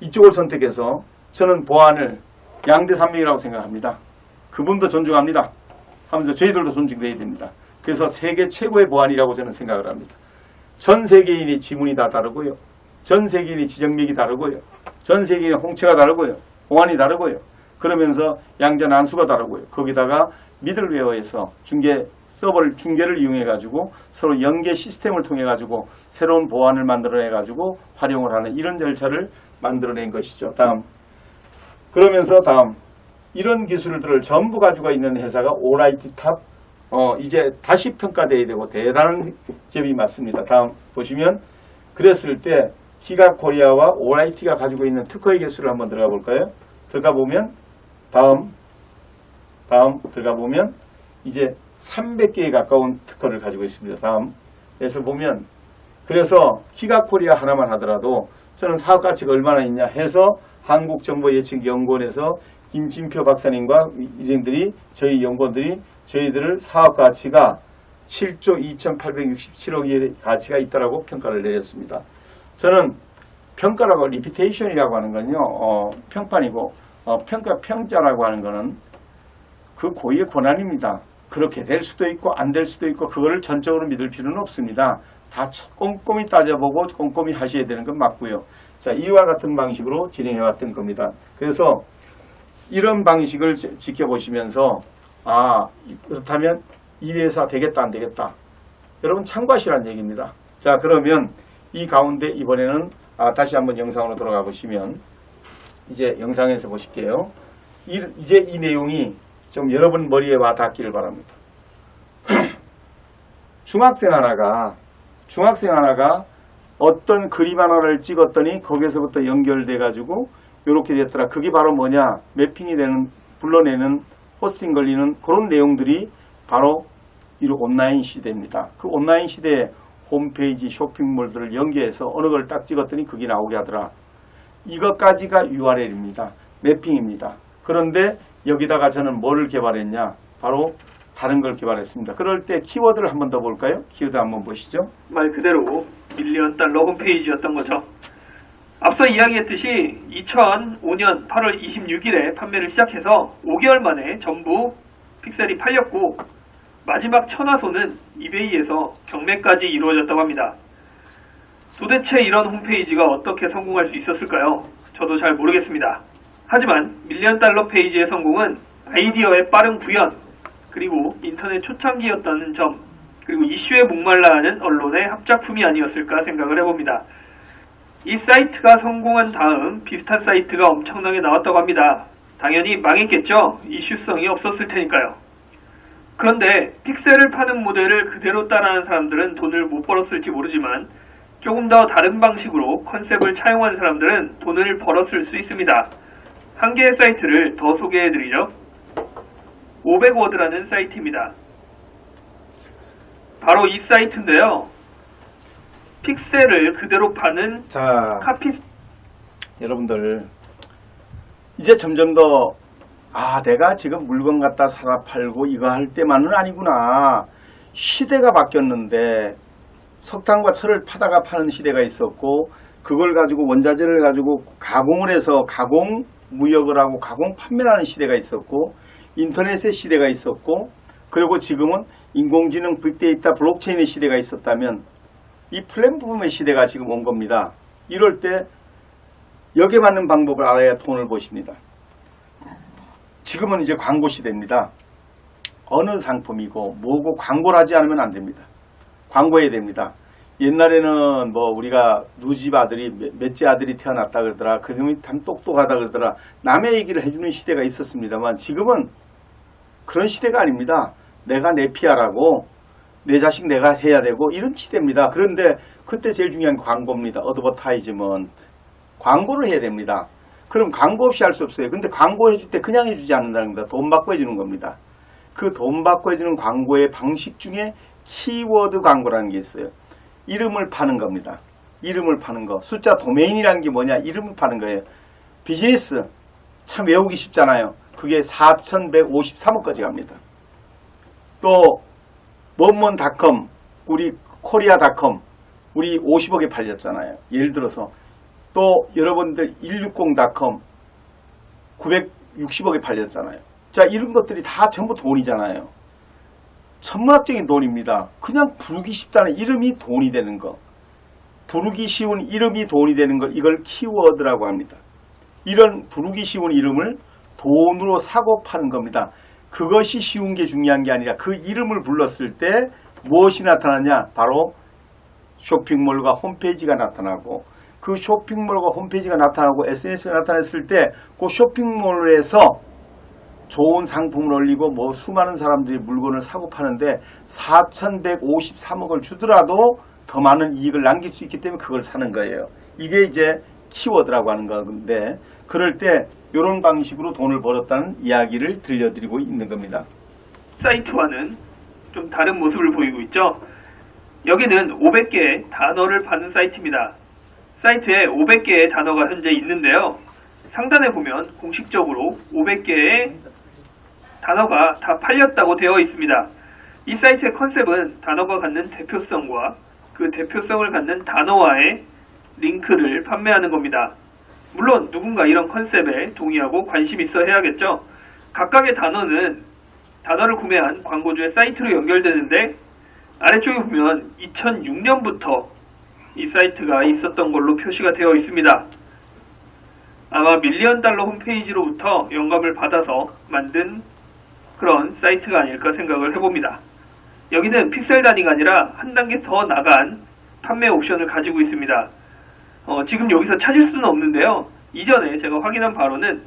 [SPEAKER 1] 이쪽을 선택해서 저는 보안을 양대산맥이라고 생각합니다. 그분도 존중합니다 하면서 저희들도 존중돼야 됩니다. 그래서 세계 최고의 보안이라고 저는 생각을 합니다. 전 세계인의 지문이 다 다르고요. 전 세계인의 지정맥이 다르고요. 전 세계인의 홍채가 다르고요. 보안이 다르고요. 그러면서 양자난수가 다르고요. 거기다가 미들웨어에서 중계를 이용해 가지고 서로 연계 시스템을 통해 가지고 새로운 보안을 만들어내 가지고 활용을 하는 이런 절차를 만들어낸 것이죠. 다음. 이런 기술들을 전부 가지고 있는 회사가 오라이티 탑, 이제 다시 평가돼야 되고 대단한 기업이 맞습니다. 다음 보시면, 그랬을 때 기가코리아와 오라이티가 가지고 있는 특허의 개수를 한번 들어가 볼까요? 들어가 보면 다음 들어가 보면 이제 300개에 가까운 특허를 가지고 있습니다. 다음에서 보면, 그래서 기가코리아 하나만 하더라도 저는 사업 가치가 얼마나 있냐 해서 한국정보예측연구원에서 김진표 박사님과 저희 연구원들이 저희들을 사업 가치가 7조 2,867억의 가치가 있다라고 평가를 내렸습니다. 저는 평가라고, 리피테이션이라고 하는 건요, 평판이고, 평자라고 하는 거는 그 고유의 권한입니다. 그렇게 될 수도 있고 안 될 수도 있고 그거를 전적으로 믿을 필요는 없습니다. 다 꼼꼼히 따져보고 꼼꼼히 하셔야 되는 건 맞고요. 자, 이와 같은 방식으로 진행해 왔던 겁니다. 그래서 이런 방식을 지켜보시면서 그렇다면 이 회사 되겠다 안 되겠다, 여러분 참고하시라는 얘기입니다. 자, 그러면 이 가운데 이번에는 다시 한번 영상으로 돌아가 보시면, 이제 영상에서 보실게요. 이제 이 내용이 좀 여러분 머리에 와 닿기를 바랍니다. 중학생 하나가 어떤 그림 하나를 찍었더니 거기서부터 연결돼 가지고 이렇게 됐더라. 그게 바로 뭐냐, 매핑이 되는, 불러내는, 호스팅 걸리는 그런 내용들이 바로 이 온라인 시대입니다. 그 온라인 시대에 홈페이지, 쇼핑몰들을 연계해서 어느 걸 딱 찍었더니 그게 나오게 하더라. 이것까지가 URL입니다. 매핑입니다. 그런데 여기다가 저는 뭐를 개발했냐, 바로 다른 걸 개발했습니다. 그럴 때 키워드를 한번 더 볼까요? 키워드 한번 보시죠.
[SPEAKER 10] 말 그대로 $1,000,000 홈페이지였던 거죠. 앞서 이야기했듯이 2005년 8월 26일에 판매를 시작해서 5개월 만에 전부 픽셀이 팔렸고 마지막 천화소는 이베이에서 경매까지 이루어졌다고 합니다. 도대체 이런 홈페이지가 어떻게 성공할 수 있었을까요? 저도 잘 모르겠습니다. 하지만 $1,000,000 페이지의 성공은 아이디어의 빠른 구현, 그리고 인터넷 초창기였다는 점, 그리고 이슈에 목말라 하는 언론의 합작품이 아니었을까 생각을 해봅니다. 이 사이트가 성공한 다음 비슷한 사이트가 엄청나게 나왔다고 합니다. 당연히 망했겠죠? 이슈성이 없었을 테니까요. 그런데 픽셀을 파는 모델을 그대로 따라하는 사람들은 돈을 못 벌었을지 모르지만 조금 더 다른 방식으로 컨셉을 차용한 사람들은 돈을 벌었을 수 있습니다. 한 개의 사이트를 더 소개해드리죠. 500워드라는 사이트입니다. 바로 이 사이트인데요. 픽셀을 그대로 파는
[SPEAKER 1] 자,
[SPEAKER 10] 카피.
[SPEAKER 1] 여러분들 이제 점점 더 내가 지금 물건 갖다 사다 팔고 이거 할 때만은 아니구나. 시대가 바뀌었는데 석탄과 철을 파다가 파는 시대가 있었고 그걸 가지고 원자재를 가지고 가공을 해서 가공 무역을 하고 가공 판매를 하는 시대가 있었고 인터넷의 시대가 있었고 그리고 지금은 인공지능 빅데이터 블록체인의 시대가 있었다면 이 플랫폼의 시대가 지금 온 겁니다. 이럴 때 여기에 맞는 방법을 알아야 돈을 버십니다. 지금은 이제 광고 시대입니다. 어느 상품이고 뭐고 광고를 하지 않으면 안 됩니다. 광고해야 됩니다. 옛날에는 뭐 우리가 누집 아들이 몇째 아들이 태어났다 그러더라. 그놈이 참 똑똑하다 그러더라. 남의 얘기를 해주는 시대가 있었습니다만 지금은 그런 시대가 아닙니다. 내가 내 피하라고 내 자식 내가 해야 되고 이런 시대입니다. 그런데 그때 제일 중요한 게 광고입니다. 어드버타이즈먼트. 광고를 해야 됩니다. 그럼 광고 없이 할 수 없어요. 근데 광고 해줄 때 그냥 해주지 않는다는 겁니다. 돈 받고 해주는 겁니다. 그 돈 받고 해주는 광고의 방식 중에 키워드 광고라는 게 있어요. 이름을 파는 겁니다. 이름을 파는 거. 숫자 도메인이라는 게 뭐냐? 이름을 파는 거예요. 비즈니스 참 외우기 쉽잖아요. 그게 4,153억까지 갑니다. 또 뭐뭐닷컴, 우리 코리아닷컴 우리 50억에 팔렸잖아요. 예를 들어서 또 여러분들 160.com 960억에 팔렸잖아요. 자, 이런 것들이 다 전부 돈이잖아요. 천문학적인 돈입니다. 그냥 부르기 쉽다는 이름이 돈이 되는 거. 부르기 쉬운 이름이 돈이 되는 걸 이걸 키워드라고 합니다. 이런 부르기 쉬운 이름을 돈으로 사고 파는 겁니다. 그것이 쉬운 게 중요한 게 아니라 그 이름을 불렀을 때 무엇이 나타나냐? 바로 쇼핑몰과 홈페이지가 나타나고 그 쇼핑몰과 홈페이지가 나타나고 SNS가 나타났을 때 그 쇼핑몰에서 좋은 상품을 올리고 뭐 수많은 사람들이 물건을 사고 파는데 4,153억을 주더라도 더 많은 이익을 남길 수 있기 때문에 그걸 사는 거예요. 이게 이제 키워드라고 하는 건데 그럴 때 이런 방식으로 돈을 벌었다는 이야기를 들려드리고 있는 겁니다.
[SPEAKER 10] 사이트와는 좀 다른 모습을 보이고 있죠. 여기는 500개의 단어를 파는 사이트입니다. 사이트에 500개의 단어가 현재 있는데요. 상단에 보면 공식적으로 500개의 단어가 다 팔렸다고 되어 있습니다. 이 사이트의 컨셉은 단어가 갖는 대표성과 그 대표성을 갖는 단어와의 링크를 판매하는 겁니다. 물론 누군가 이런 컨셉에 동의하고 관심 있어 해야겠죠. 각각의 단어는 단어를 구매한 광고주의 사이트로 연결되는데 아래쪽에 보면 2006년부터 이 사이트가 있었던 걸로 표시가 되어 있습니다. 아마 $1,000,000 홈페이지로부터 영감을 받아서 만든 그런 사이트가 아닐까 생각을 해봅니다. 여기는 픽셀 단위가 아니라 한 단계 더 나간 판매 옵션을 가지고 있습니다. 지금 여기서 찾을 수는 없는데요. 이전에 제가 확인한 바로는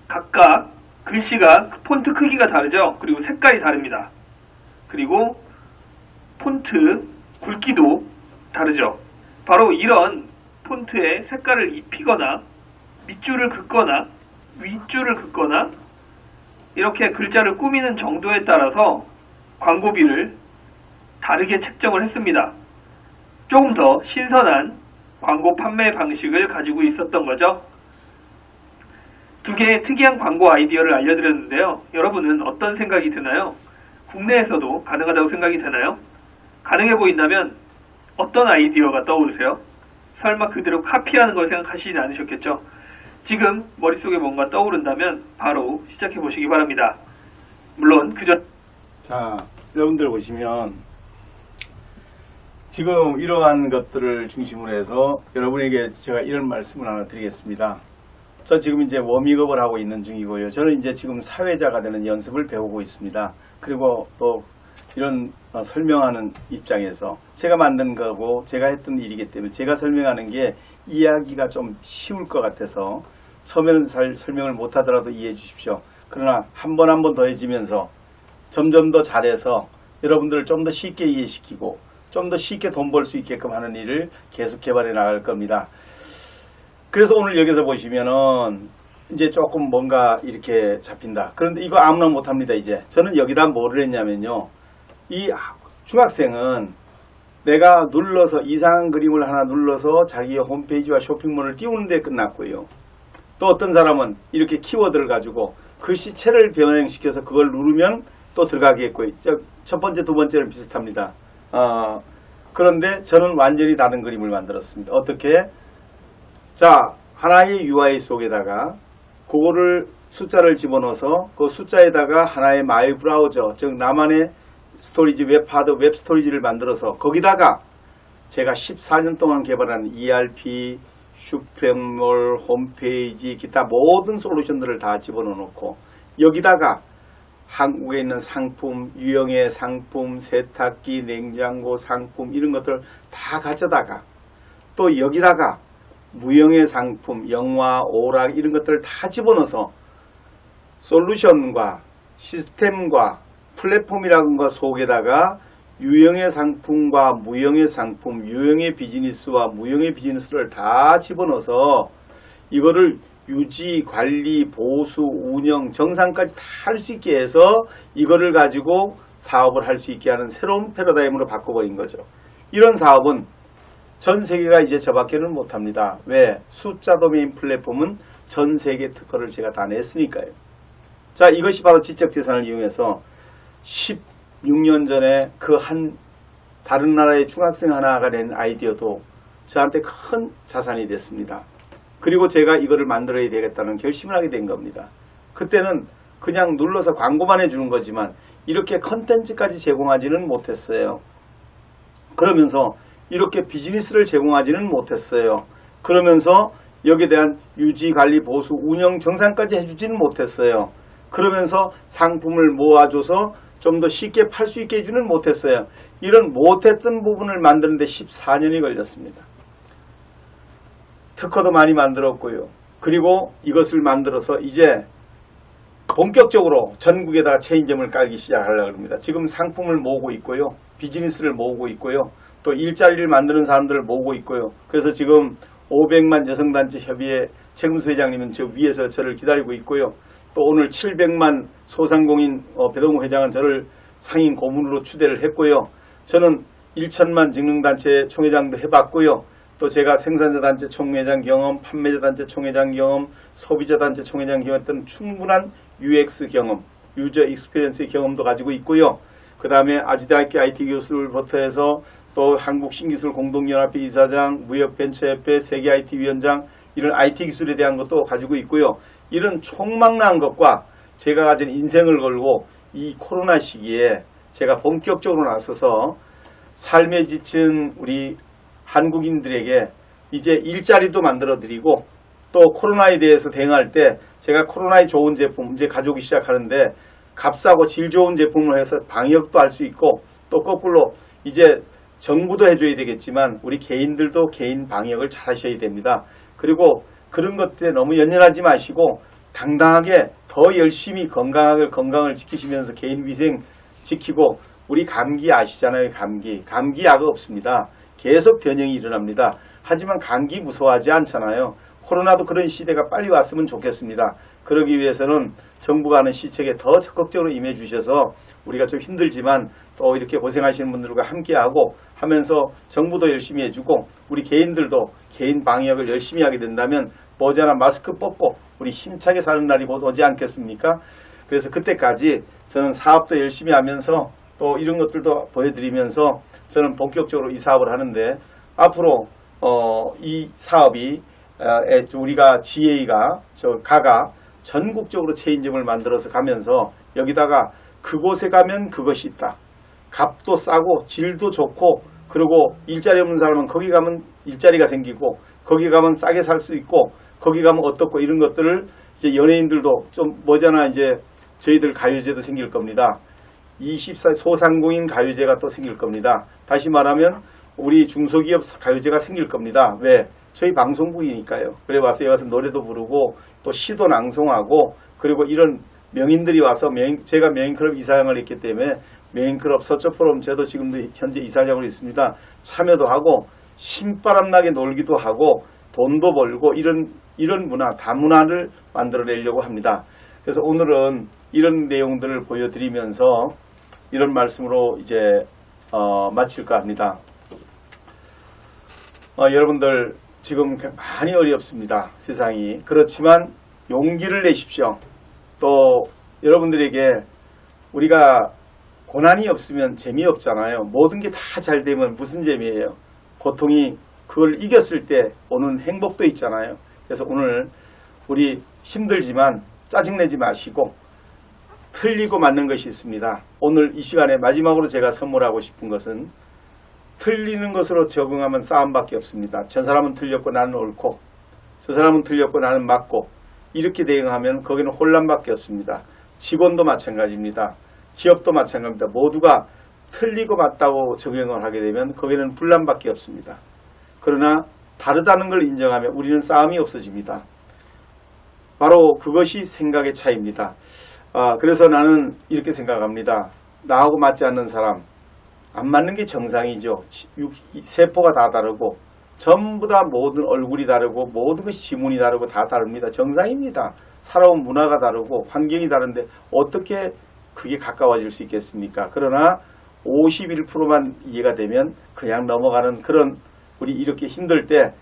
[SPEAKER 10] 각각 글씨가 폰트 크기가 다르죠. 그리고 색깔이 다릅니다. 그리고 폰트 굵기도 다르죠. 바로 이런 폰트에 색깔을 입히거나 밑줄을 긋거나 윗줄을 긋거나 이렇게 글자를 꾸미는 정도에 따라서 광고비를 다르게 책정을 했습니다. 조금 더 신선한 광고 판매 방식을 가지고 있었던 거죠. 두 개의 특이한 광고 아이디어를 알려드렸는데요. 여러분은 어떤 생각이 드나요? 국내에서도 가능하다고 생각이 되나요? 가능해 보인다면 어떤 아이디어가 떠오르세요? 설마 그대로 카피하는 걸 생각하시진 않으셨겠죠? 지금 머릿속에 뭔가 떠오른다면 바로 시작해 보시기 바랍니다. 물론 그전
[SPEAKER 1] 자, 여러분들 보시면 지금 이러한 것들을 중심으로 해서 여러분에게 제가 이런 말씀을 하나 드리겠습니다. 저 지금 이제 워밍업을 하고 있는 중이고요. 저는 이제 지금 사회자가 되는 연습을 배우고 있습니다. 그리고 또 이런 설명하는 입장에서 제가 만든 거고 제가 했던 일이기 때문에 제가 설명하는 게 이해하기가 좀 쉬울 것 같아서 처음에는 잘 설명을 못하더라도 이해해 주십시오. 그러나 한 번 한 번 더해지면서 점점 더 잘해서 여러분들을 좀 더 쉽게 이해시키고 좀 더 쉽게 돈 벌 수 있게끔 하는 일을 계속 개발해 나갈 겁니다. 그래서 오늘 여기서 보시면은 이제 조금 뭔가 이렇게 잡힌다. 그런데 이거 아무나 못합니다. 이제 저는 여기다 뭐를 했냐면요. 이 중학생은 내가 눌러서 이상한 그림을 하나 눌러서 자기의 홈페이지와 쇼핑몰을 띄우는 데 끝났고요. 또 어떤 사람은 이렇게 키워드를 가지고 글씨체를 변형시켜서 그걸 누르면 또 들어가겠고요. 첫 번째, 두 번째는 비슷합니다. 그런데 저는 완전히 다른 그림을 만들었습니다. 어떻게? 자, 하나의 UI 속에다가 그거를 숫자를 집어넣어서 그 숫자에다가 하나의 마이 브라우저, 즉 나만의 스토리지, 웹하드, 웹 스토리지를 만들어서 거기다가 제가 14년 동안 개발한 ERP, 쇼핑몰, 홈페이지, 기타 모든 솔루션들을 다 집어넣고 여기다가 한국에 있는 상품, 유형의 상품, 세탁기, 냉장고 상품 이런 것들 다 가져다가 또 여기다가 무형의 상품, 영화, 오락 이런 것들을 다 집어넣어서 솔루션과 시스템과 플랫폼이라는 것 속에다가 유형의 상품과 무형의 상품, 유형의 비즈니스와 무형의 비즈니스를 다 집어넣어서 이거를 유지, 관리, 보수, 운영, 정상까지 다 할 수 있게 해서 이거를 가지고 사업을 할 수 있게 하는 새로운 패러다임으로 바꿔버린 거죠. 이런 사업은 전 세계가 이제 저밖에는 못합니다. 왜? 숫자 도메인 플랫폼은 전 세계 특허를 제가 다 냈으니까요. 자, 이것이 바로 지적재산을 이용해서 16년 전에 그 한 다른 나라의 중학생 하나가 낸 아이디어도 저한테 큰 자산이 됐습니다. 그리고 제가 이거를 만들어야 되겠다는 결심을 하게 된 겁니다. 그때는 그냥 눌러서 광고만 해주는 거지만 이렇게 컨텐츠까지 제공하지는 못했어요. 그러면서 이렇게 비즈니스를 제공하지는 못했어요. 그러면서 여기에 대한 유지, 관리, 보수, 운영 정상까지 해주지는 못했어요. 그러면서 상품을 모아줘서 좀 더 쉽게 팔 수 있게 해주는 못했어요. 이런 못했던 부분을 만드는데 14년이 걸렸습니다. 특허도 많이 만들었고요. 그리고 이것을 만들어서 이제 본격적으로 전국에다가 체인점을 깔기 시작하려고 합니다. 지금 상품을 모으고 있고요. 비즈니스를 모으고 있고요. 또 일자리를 만드는 사람들을 모으고 있고요. 그래서 지금 500만 여성단체 협의회 최금수 회장님은 저 위에서 저를 기다리고 있고요. 또 오늘 700만 소상공인 배동우 회장은 저를 상임 고문으로 추대를 했고요. 저는 1천만 직능단체 총회장도 해봤고요. 또 제가 생산자단체 총회장 경험, 판매자단체 총회장 경험, 소비자단체 총회장 경험했던 충분한 UX 경험, 유저 익스피리언스의 경험도 가지고 있고요. 그 다음에 아주대학교 IT 교수로부터 해서 또 한국신기술 공동연합회 이사장, 무역벤처협회 세계 IT 위원장 이런 IT 기술에 대한 것도 가지고 있고요. 이런 총망라한 것과 제가 가진 인생을 걸고 이 코로나 시기에 제가 본격적으로 나서서 삶에 지친 우리 한국인들에게 이제 일자리도 만들어 드리고 또 코로나에 대해서 대응할 때 제가 코로나에 좋은 제품 이제 가져오기 시작하는데 값싸고 질 좋은 제품을 해서 방역도 할 수 있고 또 거꾸로 이제 정부도 해줘야 되겠지만 우리 개인들도 개인 방역을 잘 하셔야 됩니다. 그리고 그런 것들에 너무 연연하지 마시고 당당하게 더 열심히 건강을 지키시면서 개인 위생 지키고 우리 감기 아시잖아요. 감기 약 없습니다. 계속 변형이 일어납니다. 하지만 감기 무서워하지 않잖아요. 코로나도 그런 시대가 빨리 왔으면 좋겠습니다. 그러기 위해서는 정부가 하는 시책에 더 적극적으로 임해 주셔서 우리가 좀 힘들지만 또 이렇게 고생하시는 분들과 함께하고 하면서 정부도 열심히 해주고 우리 개인들도 개인 방역을 열심히 하게 된다면 머지않아 마스크 벗고 우리 힘차게 사는 날이 곧 오지 않겠습니까? 그래서 그때까지 저는 사업도 열심히 하면서 또 이런 것들도 보여드리면서 저는 본격적으로 이 사업을 하는데 앞으로 이 사업이 우리가 GA가 가가 전국적으로 체인점을 만들어서 가면서 여기다가 그곳에 가면 그것이 있다. 값도 싸고 질도 좋고 그리고 일자리 없는 사람은 거기 가면 일자리가 생기고 거기 가면 싸게 살 수 있고 거기 가면 어떻고 이런 것들을 이제 연예인들도 좀 머지않아 이제 저희들 가요제도 생길 겁니다. 24 소상공인 가요제가 또 생길 겁니다. 다시 말하면 우리 중소기업 가요제가 생길 겁니다. 왜? 저희 방송국이니까요. 그래 와서 여기 와서 노래도 부르고 또 시도 낭송하고 그리고 이런 명인들이 와서 제가 명인클럽 이사장을 했기 때문에 명인클럽 서초포럼 저도 지금도 현재 이사장으로 있습니다. 참여도 하고 신바람나게 놀기도 하고 돈도 벌고 이런 문화, 다문화를 만들어내려고 합니다. 그래서 오늘은 이런 내용들을 보여드리면서 이런 말씀으로 이제 마칠까 합니다. 여러분들 지금 많이 어렵습니다. 세상이. 그렇지만 용기를 내십시오. 또 여러분들에게 우리가 고난이 없으면 재미없잖아요. 모든 게 다 잘 되면 무슨 재미예요. 고통이 그걸 이겼을 때 오는 행복도 있잖아요. 그래서 오늘 우리 힘들지만 짜증내지 마시고 틀리고 맞는 것이 있습니다. 오늘 이 시간에 마지막으로 제가 선물하고 싶은 것은 틀리는 것으로 적응하면 싸움밖에 없습니다. 저 사람은 틀렸고 나는 옳고 저 사람은 틀렸고 나는 맞고 이렇게 대응하면 거기는 혼란밖에 없습니다. 직원도 마찬가지입니다. 기업도 마찬가지입니다. 모두가 틀리고 맞다고 적용을 하게 되면 거기는 분란밖에 없습니다. 그러나 다르다는 걸 인정하면 우리는 싸움이 없어집니다. 바로 그것이 생각의 차이입니다. 그래서 나는 이렇게 생각합니다. 나하고 맞지 않는 사람, 안 맞는 게 정상이죠. 세포가 다 다르고 전부 다 모든 얼굴이 다르고 모든 것이 지문이 다르고 다 다릅니다. 정상입니다. 살아온 문화가 다르고 환경이 다른데 어떻게 그게 가까워질 수 있겠습니까? 그러나 51%만 이해가 되면 그냥 넘어가는 그런 우리 이렇게 힘들 때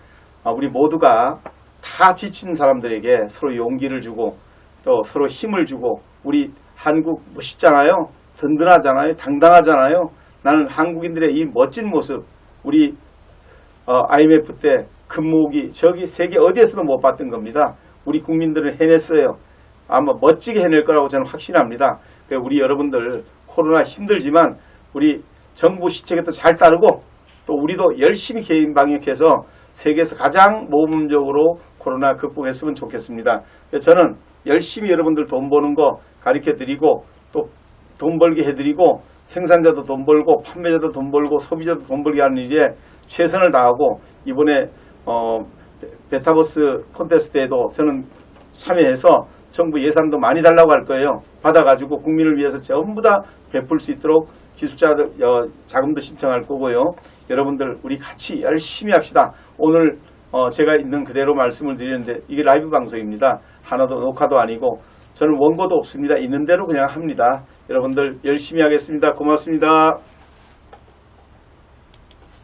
[SPEAKER 1] 우리 모두가 다 지친 사람들에게 서로 용기를 주고 또 서로 힘을 주고 우리 한국 멋있잖아요. 든든하잖아요. 당당하잖아요. 나는 한국인들의 이 멋진 모습 우리 IMF 때 금모으기 저기 세계 어디에서도 못 봤던 겁니다. 우리 국민들은 해냈어요. 아마 멋지게 해낼 거라고 저는 확신합니다. 우리 여러분들 코로나 힘들지만 우리 정부 시책에도 잘 따르고 또 우리도 열심히 개인 방역해서 세계에서 가장 모범적으로 코로나 극복했으면 좋겠습니다. 저는 열심히 여러분들 돈 버는 거 가르쳐 드리고 또 돈 벌게 해드리고 생산자도 돈 벌고 판매자도 돈 벌고 소비자도 돈 벌게 하는 일에 최선을 다하고 이번에 베타버스 콘테스트에도 저는 참여해서 정부 예산도 많이 달라고 할 거예요. 받아가지고 국민을 위해서 전부 다 베풀 수 있도록 기술자들 자금도 신청할 거고요. 여러분들 우리 같이 열심히 합시다. 오늘 제가 있는 그대로 말씀을 드리는데 이게 라이브 방송입니다. 하나도 녹화도 아니고 저는 원고도 없습니다. 있는 대로 그냥 합니다. 여러분들 열심히 하겠습니다. 고맙습니다.